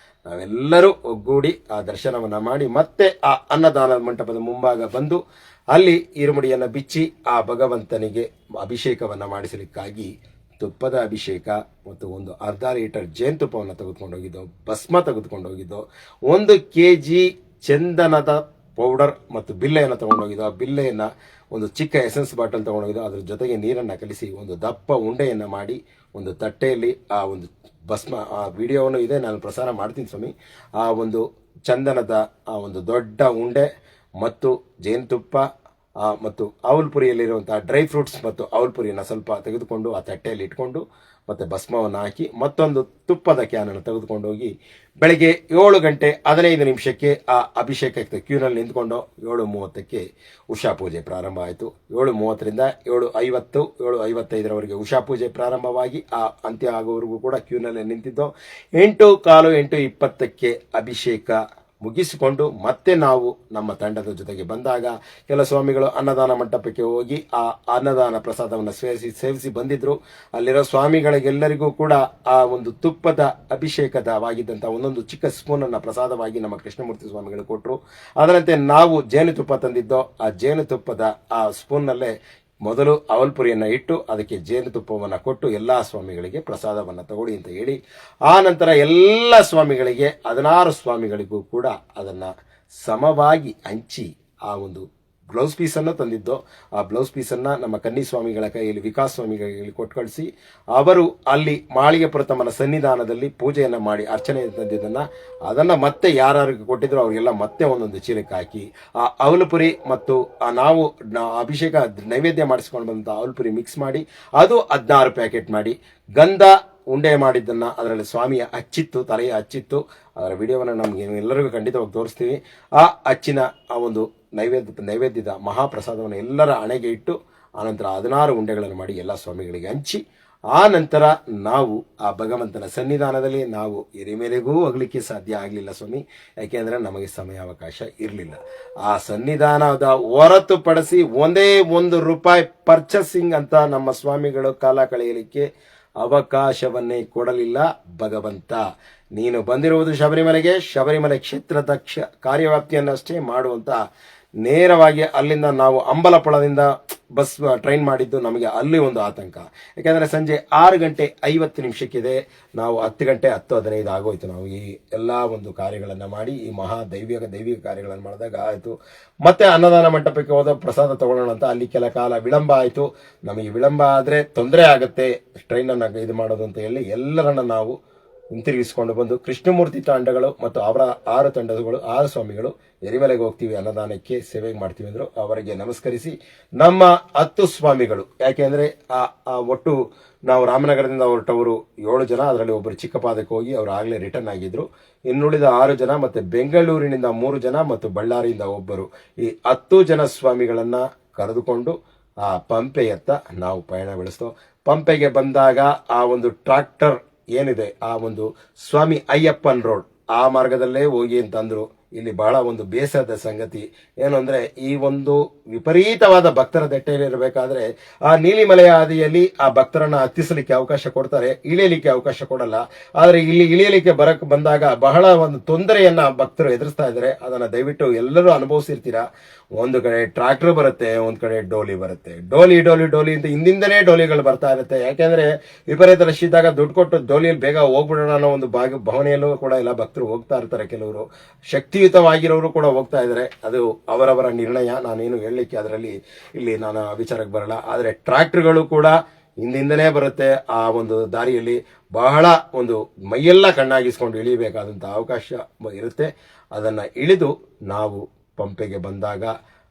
ನಾವೆಲ್ಲರೂ ಒಗ್ಗೂಡಿ ಆ ದರ್ಶನವನ್ನು ಮಾಡಿ ಮತ್ತೆ ಆ ಅನ್ನದಾನ ಮಂಟಪದ ಮುಂಭಾಗ ಬಂದು ಅಲ್ಲಿ ಇರುಮುಡಿಯನ್ನು ಬಿಚ್ಚಿ ಆ ಭಗವಂತನಿಗೆ ಅಭಿಷೇಕವನ್ನು ಮಾಡಿಸಲಿಕ್ಕಾಗಿ ತುಪ್ಪದ ಅಭಿಷೇಕ ಮತ್ತು ಒಂದು ಅರ್ಧ ಲೀಟರ್ ಜೇನುತುಪ್ಪವನ್ನು ತೆಗೆದುಕೊಂಡು ಹೋಗಿದ್ದೋ, ಭಸ್ಮ ತೆಗೆದುಕೊಂಡು ಹೋಗಿದ್ದೋ, 1 kg ಚಂದನದ ಪೌಡರ್ ಮತ್ತು ಬಿಲ್ಲೆಯನ್ನು ತೊಗೊಂಡೋಗಿದ್ದೋ. ಆ ಬಿಲ್ಲೆಯನ್ನು ಒಂದು ಚಿಕ್ಕ ಎಸೆನ್ಸ್ ಬಾಟಲ್ ತೊಗೊಂಡೋಗಿದ್ದೋ. ಅದ್ರ ಜೊತೆಗೆ ನೀರನ್ನು ಕಲಿಸಿ ಒಂದು ದಪ್ಪ ಉಂಡೆಯನ್ನು ಮಾಡಿ ಒಂದು ತಟ್ಟೆಯಲ್ಲಿ ಆ ಒಂದು ಭಸ್ಮ, ಆ ವಿಡಿಯೋವನ್ನು ಇದೆ, ನಾನು ಪ್ರಸಾರ ಮಾಡ್ತೀನಿ ಸ್ವಾಮಿ. ಆ ಒಂದು ಚಂದನದ ಆ ಒಂದು ದೊಡ್ಡ ಉಂಡೆ ಮತ್ತು ಜೇನುತುಪ್ಪ ಮತ್ತು ಅವಲ್ಪುರಿಯಲ್ಲಿರುವಂತಹ ಡ್ರೈ ಫ್ರೂಟ್ಸ್ ಮತ್ತು ಅವಲ್ಪುರಿಯನ್ನು ಸ್ವಲ್ಪ ತೆಗೆದುಕೊಂಡು ಆ ತಟ್ಟೆಯಲ್ಲಿ ಇಟ್ಕೊಂಡು ಮತ್ತು ಭಸ್ಮವನ್ನು ಹಾಕಿ ಮತ್ತೊಂದು ತುಪ್ಪದ ಕ್ಯಾನನ್ನು ತೆಗೆದುಕೊಂಡು ಹೋಗಿ ಬೆಳಗ್ಗೆ 7 ಗಂಟೆ 15 ನಿಮಿಷಕ್ಕೆ ಆ ಅಭಿಷೇಕಕ್ಕೆ ಕ್ಯೂನಲ್ಲಿ ನಿಂತ್ಕೊಂಡು 7:30ಕ್ಕೆ ಉಷಾ ಪೂಜೆ ಪ್ರಾರಂಭ ಆಯಿತು. 7:30ರಿಂದ 7:50 7:55ರವರೆಗೆ ಉಷಾ ಪೂಜೆ ಪ್ರಾರಂಭವಾಗಿ ಆ ಅಂತ್ಯ ಆಗುವವರೆಗೂ ಕೂಡ ಕ್ಯೂನಲ್ಲೇ ನಿಂತಿದ್ದು. 8:15 8:20ಕ್ಕೆ ಅಭಿಷೇಕ ಮುಗಿಸಿಕೊಂಡು ಮತ್ತೆ ನಾವು ನಮ್ಮ ತಂಡದ ಜೊತೆಗೆ ಬಂದಾಗ ಕೆಲ ಸ್ವಾಮಿಗಳು ಅನ್ನದಾನ ಮಂಟಪಕ್ಕೆ ಹೋಗಿ ಆ ಅನ್ನದಾನ ಪ್ರಸಾದವನ್ನು ಸೇವಿಸಿ ಬಂದಿದ್ರು. ಅಲ್ಲಿರೋ ಸ್ವಾಮಿಗಳಿಗೆಲ್ಲರಿಗೂ ಕೂಡ ಆ ಒಂದು ತುಪ್ಪದ ಅಭಿಷೇಕದವಾಗಿದ್ದಂಥ ಒಂದೊಂದು ಚಿಕ್ಕ ಸ್ಪೂನನ್ನು ಪ್ರಸಾದವಾಗಿ ನಮ್ಮ ಕೃಷ್ಣಮೂರ್ತಿ ಸ್ವಾಮಿಗಳು ಕೊಟ್ಟರು. ಅದರಂತೆ ನಾವು ಜೇನುತುಪ್ಪ ತಂದಿದ್ದೋ ಆ ಜೇನುತುಪ್ಪದ ಆ ಸ್ಪೂನ್ನಲ್ಲೇ ಮೊದಲು ಅವಲ್ಪುರಿಯನ್ನು ಇಟ್ಟು ಅದಕ್ಕೆ ಜೇನುತುಪ್ಪವನ್ನು ಕೊಟ್ಟು ಎಲ್ಲ ಸ್ವಾಮಿಗಳಿಗೆ ಪ್ರಸಾದವನ್ನು ತಗೊಳ್ಳಿ ಅಂತ ಹೇಳಿ ಆ ನಂತರ ಎಲ್ಲ ಸ್ವಾಮಿಗಳಿಗೆ 16 ಸ್ವಾಮಿಗಳಿಗೂ ಕೂಡ ಅದನ್ನು ಸಮವಾಗಿ ಹಂಚಿ ಆ ಒಂದು ಬ್ಲೌಸ್ ಪೀಸನ್ನು ತಂದಿದ್ದೋ ಆ ಬ್ಲೌಸ್ ಪೀಸನ್ನು ನಮ್ಮ ಕನ್ನಿ ಸ್ವಾಮಿಗಳ ಕೈಯಲ್ಲಿ ವಿಕಾಸ್ ಸ್ವಾಮಿಗಳಿಗೆ ಕೊಟ್ಟು ಕಳಿಸಿ ಅವರು ಅಲ್ಲಿ ಮಾಳಿಗೆ ಪ್ರಥಮನ ಸನ್ನಿಧಾನದಲ್ಲಿ ಪೂಜೆಯನ್ನು ಮಾಡಿ ಅರ್ಚನೆ ತಂದಿದ್ದನ್ನು ಅದನ್ನು ಮತ್ತೆ ಯಾರಿಗೆ ಕೊಟ್ಟಿದ್ರು ಅವರಿಗೆಲ್ಲ ಮತ್ತೆ ಒಂದೊಂದು ಚೀಲಕ್ಕೆ ಹಾಕಿ ಆ ಅವಲುಪುರಿ ಮತ್ತು ನಾವು ಅಭಿಷೇಕ ನೈವೇದ್ಯ ಮಾಡಿಸ್ಕೊಂಡು ಬಂದಂಥ ಅವಲುಪುರಿ ಮಿಕ್ಸ್ ಮಾಡಿ ಅದು 16 ಪ್ಯಾಕೆಟ್ ಮಾಡಿ ಗಂಧ ಉಂಡೆ ಮಾಡಿದ್ದನ್ನು ಅದರಲ್ಲಿ ಸ್ವಾಮಿಯ ಅಚ್ಚಿತ್ತು, ತಲೆಯ ಅಚ್ಚಿತ್ತು. ಅದರ ವಿಡಿಯೋವನ್ನು ನಮಗೆ ಎಲ್ಲರಿಗೂ ಖಂಡಿತವಾಗಿ ತೋರಿಸ್ತೀವಿ. ಆ ಅಚ್ಚಿನ ಆ ಒಂದು ನೈವೇದ್ಯದ ಮಹಾಪ್ರಸಾದವನ್ನು ಎಲ್ಲರ ಹಣೆಗೆ ಇಟ್ಟು ಆನಂತರ 16 ಉಂಡೆಗಳನ್ನು ಮಾಡಿ ಎಲ್ಲ ಸ್ವಾಮಿಗಳಿಗೆ ಹಂಚಿ ಆ ನಂತರ ನಾವು ಆ ಭಗವಂತನ ಸನ್ನಿಧಾನದಲ್ಲಿ ನಾವು ಎರಿಮೇಲೆಗೂ ಹೋಗ್ಲಿಕ್ಕೆ ಸಾಧ್ಯ ಆಗಲಿಲ್ಲ ಸ್ವಾಮಿ. ಯಾಕೆಂದರೆ ನಮಗೆ ಸಮಯಾವಕಾಶ ಇರಲಿಲ್ಲ. ಆ ಸನ್ನಿಧಾನದ ಹೊರತುಪಡಿಸಿ ಒಂದೇ ₹1 ಪರ್ಚೇಸಿಂಗ್ ಅಂತ ನಮ್ಮ ಸ್ವಾಮಿಗಳು ಕಾಲ ಕಳೆಯಲಿಕ್ಕೆ ಅವಕಾಶವನ್ನೇ ಕೊಡಲಿಲ್ಲ ಭಗವಂತ. ನೀನು ಬಂದಿರುವುದು ಶಬರಿಮಲೆಗೆ, ಶಬರಿಮಲೆ ಕ್ಷೇತ್ರದ ಕಾರ್ಯವ್ಯಾಪ್ತಿಯನ್ನಷ್ಟೇ ಮಾಡುವಂತ ನೇರವಾಗಿ ಅಲ್ಲಿಂದ ನಾವು ಅಂಬಲಪುಳದಿಂದ ಬಸ್ ಟ್ರೈನ್ ಮಾಡಿದ್ದು ನಮಗೆ ಅಲ್ಲಿ ಒಂದು ಆತಂಕ. ಯಾಕೆಂದರೆ ಸಂಜೆ 6:50 ನಾವು 10:15 ಆಗೋಯ್ತು. ನಾವು ಈ ಎಲ್ಲ ಒಂದು ಕಾರ್ಯಗಳನ್ನು ಮಾಡಿ ಈ ದೈವಿಕ ಕಾರ್ಯಗಳನ್ನು ಮಾಡಿದಾಗ ಆಯಿತು. ಮತ್ತೆ ಅನ್ನದಾನ ಮಂಟಪಕ್ಕೆ ಹೋದ ಪ್ರಸಾದ ತಗೊಳ್ಳೋಣ ಅಂತ ಅಲ್ಲಿ ಕೆಲ ಕಾಲ ವಿಳಂಬ ಆಯಿತು. ನಮಗೆ ವಿಳಂಬ ಆದರೆ ತೊಂದರೆ ಆಗುತ್ತೆ ಟ್ರೈನನ್ನು ಇದು ಮಾಡೋದು ಅಂತ ಹೇಳಿ ಎಲ್ಲರನ್ನ ನಾವು ಹಿಂತಿರುಗಿಸಿಕೊಂಡು ಬಂದು ಕೃಷ್ಣಮೂರ್ತಿ ತಂಡಗಳು ಮತ್ತು ಅವರ 6 ತಂಡಗಳು 6 ಸ್ವಾಮಿಗಳು ಎರಿಮಲೆಗೆ ಹೋಗ್ತೀವಿ, ಅನ್ನದಾನಕ್ಕೆ ಸೇವೆ ಮಾಡ್ತೀವಿ ಅಂದರು. ಅವರಿಗೆ ನಮಸ್ಕರಿಸಿ ನಮ್ಮ 10 ಸ್ವಾಮಿಗಳು, ಯಾಕೆಂದರೆ ಒಟ್ಟು ನಾವು ರಾಮನಗರದಿಂದ ಹೊರಟವರು 7 ಜನ, ಅದರಲ್ಲಿ ಒಬ್ಬರು ಚಿಕ್ಕಪಾದಕ್ಕೆ ಹೋಗಿ ಅವರು ಆಗಲೇ ರಿಟರ್ನ್ ಆಗಿದ್ರು. ಇನ್ನುಳಿದ 6 ಜನ ಮತ್ತು ಬೆಂಗಳೂರಿನಿಂದ 3 ಜನ ಮತ್ತು ಬಳ್ಳಾರಿಯಿಂದ ಒಬ್ಬರು, ಈ 10 ಜನ ಸ್ವಾಮಿಗಳನ್ನು ಕರೆದುಕೊಂಡು ಆ ಪಂಪೆಯತ್ತ ನಾವು ಪಯಣ ಬೆಳೆಸ್ತೋ. ಪಂಪೆಗೆ ಬಂದಾಗ ಆ ಒಂದು ಟ್ರಾಕ್ಟರ್ ಏನಿದೆ ಆ ಒಂದು ಸ್ವಾಮಿ ಅಯ್ಯಪ್ಪನ್ ರೋಡ್ ಆ ಮಾರ್ಗದಲ್ಲೇ ಹೋಗಿ ಅಂತಂದ್ರು. ಇಲ್ಲಿ ಬಹಳ ಒಂದು ಬೇಸರದ ಸಂಗತಿ ಏನು ಅಂದ್ರೆ, ಈ ಒಂದು ವಿಪರೀತವಾದ ಭಕ್ತರ ದಟ್ಟೆಯಲ್ಲಿರಬೇಕಾದ್ರೆ ಆ ನೀಲಿಮಲೆಯ ಹಾದಿಯಲ್ಲಿ ಆ ಭಕ್ತರನ್ನ ಹತ್ತಿಸಲಿಕ್ಕೆ ಅವಕಾಶ ಕೊಡ್ತಾರೆ, ಇಳಿಯಲಿಕ್ಕೆ ಅವಕಾಶ ಕೊಡಲ್ಲ. ಆದ್ರೆ ಇಲ್ಲಿ ಇಳಿಯಲಿಕ್ಕೆ ಬಂದಾಗ ಬಹಳ ಒಂದು ತೊಂದರೆಯನ್ನ ಭಕ್ತರು ಎದುರಿಸ್ತಾ ಇದ್ದಾರೆ. ಅದನ್ನ ದಯವಿಟ್ಟು ಎಲ್ಲರೂ ಅನುಭವಿಸಿರ್ತೀರಾ. ಒಂದು ಕಡೆ ಟ್ರಾಕ್ಟರ್ ಬರುತ್ತೆ, ಒಂದ್ ಕಡೆ ಡೋಲಿ ಬರುತ್ತೆ. ಡೋಲಿ ಅಂತ ಹಿಂದಿಂದನೇ ಡೋಲಿಗಳು ಬರ್ತಾ ಇರುತ್ತೆ. ಯಾಕೆಂದ್ರೆ ವಿಪರೀತ ರಶ್ ಇದ್ದಾಗ ದುಡ್ಡು ಕೊಟ್ಟು ಡೋಲಿಯಲ್ಲಿ ಬೇಗ ಹೋಗ್ಬಿಡೋಣ ಅನ್ನೋ ಒಂದು ಭಾವನೆಯಲ್ಲೂ ಕೂಡ ಎಲ್ಲ ಭಕ್ತರು ಹೋಗ್ತಾ ಇರ್ತಾರೆ. ಕೆಲವರು ಶಕ್ತಿಯುತವಾಗಿರೋರು ಕೂಡ ಹೋಗ್ತಾ ಇದ್ದಾರೆ. ಅದು ಅವರವರ ನಿರ್ಣಯ, ನಾನೇನು ಹೇಳಲಿಕ್ಕೆ ಅದರಲ್ಲಿ ಇಲ್ಲಿ ನಾನು ವಿಚಾರಕ್ಕೆ ಬರಲ್ಲ. ಆದರೆ ಟ್ರಾಕ್ಟರ್ಗಳು ಕೂಡ ಹಿಂದಿಂದನೇ ಬರುತ್ತೆ. ಆ ಒಂದು ದಾರಿಯಲ್ಲಿ ಬಹಳ ಒಂದು ಮೈಯೆಲ್ಲ ಕಣ್ಣಾಗಿಸ್ಕೊಂಡು ಇಳಿಯಬೇಕಾದಂಥ ಅವಕಾಶ ಇರುತ್ತೆ. ಅದನ್ನು ಇಳಿದು ನಾವು ಪಂಪೆಗೆ ಬಂದಾಗ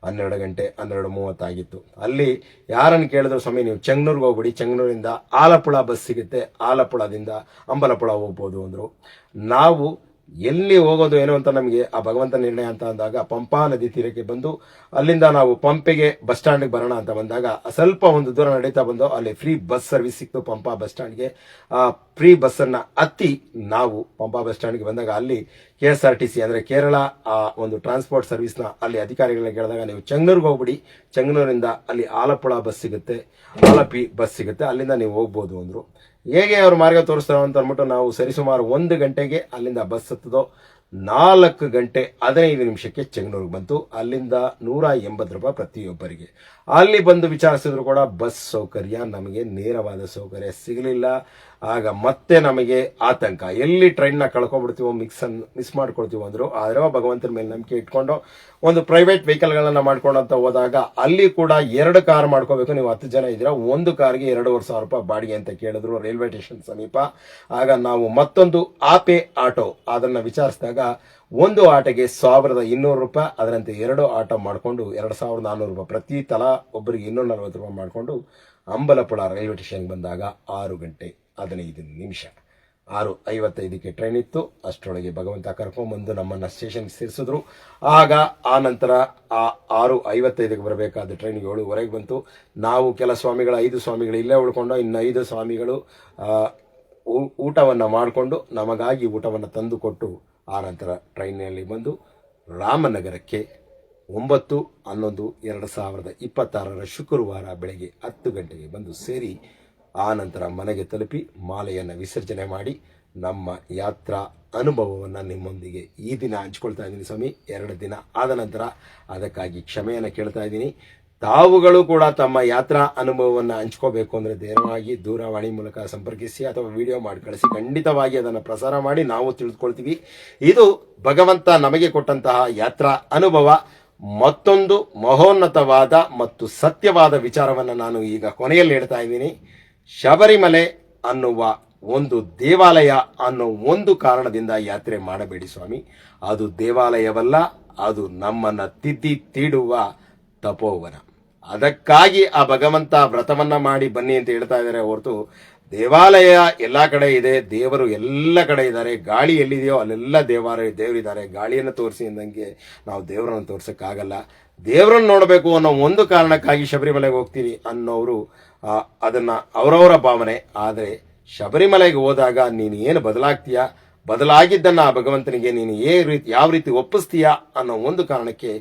12:30 ಆಗಿತ್ತು. ಅಲ್ಲಿ ಯಾರನ್ನು ಕೇಳಿದ್ರು, ಸ್ವಾಮಿ ನೀವು ಚೆಂಗನೂರ್ಗೆ ಹೋಗ್ಬಿಡಿ, ಚೆಂಗನೂರಿಂದ ಆಲಪ್ಪುಳ ಬಸ್ ಸಿಗುತ್ತೆ, ಆಲಪ್ಪುಳದಿಂದ ಅಂಬಲಪುಳ ಹೋಗ್ಬೋದು ಅಂದರು. ನಾವು ಎಲ್ಲಿ ಹೋಗೋದು ಏನೋ ಅಂತ ನಮಗೆ ಆ ಭಗವಂತ ನಿರ್ಣಯ ಅಂತ ಅಂದಾಗ ಪಂಪಾ ನದಿ ತೀರಕ್ಕೆ ಬಂದು ಅಲ್ಲಿಂದ ನಾವು ಪಂಪೆಗೆ ಬಸ್ ಸ್ಟ್ಯಾಂಡ್ಗೆ ಬರೋಣ ಅಂತ ಬಂದಾಗ ಸ್ವಲ್ಪ ಒಂದು ದೂರ ನಡೀತಾ ಬಂದು ಅಲ್ಲಿ ಫ್ರೀ ಬಸ್ ಸರ್ವಿಸ್ ಸಿಕ್ತು ಪಂಪಾ ಬಸ್ ಸ್ಟ್ಯಾಂಡ್ಗೆ. ಆ ಫ್ರೀ ಬಸ್ಸನ್ನು ಹತ್ತಿ ನಾವು ಪಂಪಾ ಬಸ್ ಸ್ಟ್ಯಾಂಡ್ಗೆ ಬಂದಾಗ ಅಲ್ಲಿ KSRTC ಅಂದರೆ ಕೇರಳ ಆ ಒಂದು ಟ್ರಾನ್ಸ್ಪೋರ್ಟ್ ಸರ್ವಿಸ್ನ ಅಲ್ಲಿ ಅಧಿಕಾರಿಗಳನ್ನ ಕೇಳಿದಾಗ ನೀವು ಚೆಂಗನೂರ್ಗೆ ಹೋಗ್ಬಿಡಿ, ಚೆಂಗನೂರಿಂದ ಅಲ್ಲಿ ಆಲಪ್ಪುಳ ಬಸ್ ಸಿಗುತ್ತೆ, ಆಲಪಿ ಬಸ್ ಸಿಗುತ್ತೆ, ಅಲ್ಲಿಂದ ನೀವು ಹೋಗ್ಬೋದು ಅಂದರು. ಹೇಗೆ ಅವ್ರ ಮಾರ್ಗ ತೋರಿಸ್ತಾರೋ ಅಂತ ಅಂದ್ಬಿಟ್ಟು ನಾವು ಸರಿಸುಮಾರು 1 ಗಂಟೆಗೆ ಅಲ್ಲಿಂದ ಬಸ್ ಹತ್ತದೋ 4:15 ಚೆಂಗನೂರಿಗೆ ಬಂತು. ಅಲ್ಲಿಂದ 180 ರೂಪಾಯಿ ಪ್ರತಿಯೊಬ್ಬರಿಗೆ. ಅಲ್ಲಿ ಬಂದು ವಿಚಾರಿಸಿದ್ರು ಕೂಡ ಬಸ್ ಸೌಕರ್ಯ ನಮಗೆ ನೇರವಾದ ಸೌಕರ್ಯ ಸಿಗಲಿಲ್ಲ. ಆಗ ಮತ್ತೆ ನಮಗೆ ಆತಂಕ, ಎಲ್ಲಿ ಟ್ರೈನ್ನ ಕಳ್ಕೊಬಿಡ್ತೀವೋ, ಮಿಸ್ ಮಾಡ್ಕೊಳ್ತೀವೋ ಅಂದರು. ಆದರೆ ಭಗವಂತನ ಮೇಲೆ ನಂಬಿಕೆ ಇಟ್ಕೊಂಡು ಒಂದು ಪ್ರೈವೇಟ್ ವೆಹಿಕಲ್ಗಳನ್ನು ಮಾಡ್ಕೊಂಡಂತ ಹೋದಾಗ ಅಲ್ಲಿ ಕೂಡ 2 ಕಾರ್ ಮಾಡ್ಕೋಬೇಕು, ನೀವು 10 ಜನ ಇದ್ದೀರಾ, ಒಂದು ಕಾರ್ಗೆ 2,500 ರೂಪಾಯಿ ಬಾಡಿಗೆ ಅಂತ ಕೇಳಿದ್ರು ರೈಲ್ವೆ ಸ್ಟೇಷನ್ ಸಮೀಪ. ಆಗ ನಾವು ಮತ್ತೊಂದು ಆಪೆ ಆಟೋ ಅದನ್ನು ವಿಚಾರಿಸಿದಾಗ ಒಂದು ಆಟೋಗೆ 1,200 ರೂಪಾಯಿ, ಅದರಂತೆ 2 ಆಟೋ ಮಾಡಿಕೊಂಡು 2,400 ರೂಪಾಯಿ ಪ್ರತಿ ತಲಾ ಒಬ್ಬರಿಗೆ 240 ರೂಪಾಯಿ ಮಾಡಿಕೊಂಡು ಅಂಬಲಪುಳ ರೈಲ್ವೆ ಸ್ಟೇಷನ್ಗೆ ಬಂದಾಗ 6:15 6:55 ಟ್ರೈನ್ ಇತ್ತು. ಅಷ್ಟರೊಳಗೆ ಭಗವಂತ ಕರ್ಕೊಂಡ್ಬಂದು ನಮ್ಮನ್ನು ಸ್ಟೇಷನ್ಗೆ ಸೇರಿಸಿದ್ರು. ಆಗ ಆ ನಂತರ 6:55 ಬರಬೇಕಾದ ಟ್ರೈನ್ 7:15 ಬಂತು. ನಾವು ಕೆಲ ಸ್ವಾಮಿಗಳು 5 ಸ್ವಾಮಿಗಳು ಇಲ್ಲೇ ಉಳ್ಕೊಂಡು ಇನ್ನು 5 ಸ್ವಾಮಿಗಳು ಊಟವನ್ನು ಮಾಡಿಕೊಂಡು ನಮಗಾಗಿ ಊಟವನ್ನು ತಂದು ಕೊಟ್ಟು ಆ ನಂತರ ಟ್ರೈನ್ನಲ್ಲಿ ಬಂದು ರಾಮನಗರಕ್ಕೆ 9/11/2026 ಶುಕ್ರವಾರ ಬೆಳಗ್ಗೆ 10 ಗಂಟೆಗೆ ಬಂದು ಸೇರಿ ಆ ನಂತರ ಮನೆಗೆ ತಲುಪಿ ಮಾಲೆಯನ್ನು ವಿಸರ್ಜನೆ ಮಾಡಿ ನಮ್ಮ ಯಾತ್ರಾ ಅನುಭವವನ್ನು ನಿಮ್ಮೊಂದಿಗೆ ಈ ದಿನ ಹಂಚ್ಕೊಳ್ತಾ ಇದ್ದೀನಿ ಸ್ವಾಮಿ. 2 ದಿನ ಆದ ನಂತರ ಅದಕ್ಕಾಗಿ ಕ್ಷಮೆಯನ್ನು ಕೇಳ್ತಾ ಇದ್ದೀನಿ. ತಾವುಗಳು ಕೂಡ ತಮ್ಮ ಯಾತ್ರಾ ಅನುಭವವನ್ನು ಹಂಚ್ಕೋಬೇಕು ಅಂದರೆ ನೇರವಾಗಿ ದೂರವಾಣಿ ಮೂಲಕ ಸಂಪರ್ಕಿಸಿ ಅಥವಾ ವಿಡಿಯೋ ಮಾಡಿ ಕಳಿಸಿ, ಖಂಡಿತವಾಗಿ ಅದನ್ನು ಪ್ರಸಾರ ಮಾಡಿ ನಾವು ತಿಳಿದುಕೊಳ್ತೀವಿ. ಇದು ಭಗವಂತ ನಮಗೆ ಕೊಟ್ಟಂತಹ ಯಾತ್ರಾ ಅನುಭವ. ಮತ್ತೊಂದು ಮಹೋನ್ನತವಾದ ಮತ್ತು ಸತ್ಯವಾದ ವಿಚಾರವನ್ನು ನಾನು ಈಗ ಕೊನೆಯಲ್ಲಿ ಹೇಳ್ತಾ ಇದ್ದೀನಿ. ಶಬರಿಮಲೆ ಅನ್ನುವ ಒಂದು ದೇವಾಲಯ ಅನ್ನೋ ಒಂದು ಕಾರಣದಿಂದ ಯಾತ್ರೆ ಮಾಡಬೇಡಿ ಸ್ವಾಮಿ. ಅದು ದೇವಾಲಯವಲ್ಲ, ಅದು ನಮ್ಮನ್ನು ತಿದ್ದಿ ತೀಡುವ ತಪೋವನ. ಅದಕ್ಕಾಗಿ ಆ ಭಗವಂತ ವ್ರತವನ್ನ ಮಾಡಿ ಬನ್ನಿ ಅಂತ ಹೇಳ್ತಾ ಇದ್ದಾರೆ ಹೊರತು ದೇವಾಲಯ ಎಲ್ಲ ಕಡೆ ಇದೆ, ದೇವರು ಎಲ್ಲ ಕಡೆ ಇದ್ದಾರೆ. ಗಾಳಿ ಎಲ್ಲಿದೆಯೋ ಅಲ್ಲೆಲ್ಲ ದೇವರಿದ್ದಾರೆ. ಗಾಳಿಯನ್ನು ತೋರಿಸಿ ಅಂದಂಗೆ ನಾವು ದೇವರನ್ನು ತೋರ್ಸಕ್ಕಾಗಲ್ಲ. ದೇವರನ್ನು ನೋಡಬೇಕು ಅನ್ನೋ ಒಂದು ಕಾರಣಕ್ಕಾಗಿ ಶಬರಿಮಲೆಗೆ ಹೋಗ್ತೀವಿ ಅನ್ನೋರು ಅದನ್ನ ಅವರವರ ಭಾವನೆ. ಆದರೆ ಶಬರಿಮಲೆಗೆ ಹೋದಾಗ ನೀನು ಏನು ಬದಲಾಗ್ತೀಯಾ, ಬದಲಾಗಿದ್ದನ್ನು ಆ ಭಗವಂತನಿಗೆ ನೀನು ಯಾವ ರೀತಿ ಒಪ್ಪಿಸ್ತೀಯಾ ಅನ್ನೋ ಒಂದು ಕಾರಣಕ್ಕೆ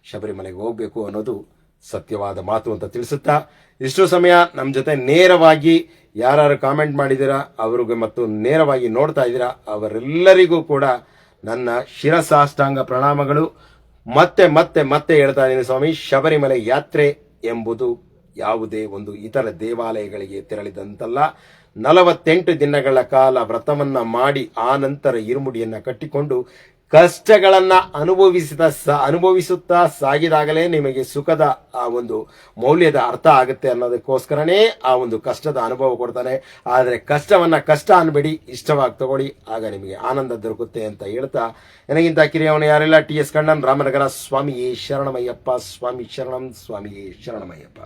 ಶಬರಿಮಲೆಗೆ ಹೋಗಬೇಕು ಅನ್ನೋದು ಸತ್ಯವಾದ ಮಾತು ಅಂತ ತಿಳಿಸುತ್ತಾ, ಇಷ್ಟು ಸಮಯ ನಮ್ಮ ಜೊತೆ ನೇರವಾಗಿ ಯಾರು ಕಾಮೆಂಟ್ ಮಾಡಿದ್ದೀರಾ ಅವರಿಗೆ ಮತ್ತು ನೇರವಾಗಿ ನೋಡ್ತಾ ಇದ್ದೀರಾ ಅವರೆಲ್ಲರಿಗೂ ಕೂಡ ನನ್ನ ಶಿರಸಾಷ್ಟಾಂಗ ಪ್ರಣಾಮಗಳು. ಮತ್ತೆ ಮತ್ತೆ ಮತ್ತೆ ಹೇಳ್ತಾ ಇದ್ದೀನಿ ಸ್ವಾಮಿ, ಶಬರಿಮಲೆ ಯಾತ್ರೆ ಎಂಬುದು ಯಾವುದೇ ಒಂದು ಇತರ ದೇವಾಲಯಗಳಿಗೆ ತೆರಳಿದಂತಲ್ಲ. 48 ದಿನಗಳ ಕಾಲ ವ್ರತವನ್ನ ಮಾಡಿ ಆ ನಂತರ ಇರುಮುಡಿಯನ್ನ ಕಟ್ಟಿಕೊಂಡು ಕಷ್ಟಗಳನ್ನ ಅನುಭವಿಸುತ್ತಾ ಸಾಗಿದಾಗಲೇ ನಿಮಗೆ ಸುಖದ ಆ ಒಂದು ಮೌಲ್ಯದ ಅರ್ಥ ಆಗುತ್ತೆ ಅನ್ನೋದಕ್ಕೋಸ್ಕರನೇ ಆ ಒಂದು ಕಷ್ಟದ ಅನುಭವ ಕೊಡ್ತಾನೆ. ಆದರೆ ಕಷ್ಟವನ್ನ ಕಷ್ಟ ಅನ್ಬೇಡಿ, ಇಷ್ಟವಾಗಿ ತಗೊಳ್ಳಿ, ಆಗ ನಿಮಗೆ ಆನಂದ ದೊರಕುತ್ತೆ ಅಂತ ಹೇಳ್ತಾ, ನನಗಿಂತ ಕಿರಿಯವನು ಯಾರೆಲ್ಲ ಟಿ ಎಸ್ ಕಣ್ಣನ್, ರಾಮನಗರ. ಸ್ವಾಮಿಯೇ ಶರಣಮಯ್ಯಪ್ಪ, ಸ್ವಾಮಿ ಶರಣಂ, ಸ್ವಾಮಿಯೇ ಶರಣಮಯ್ಯಪ್ಪ.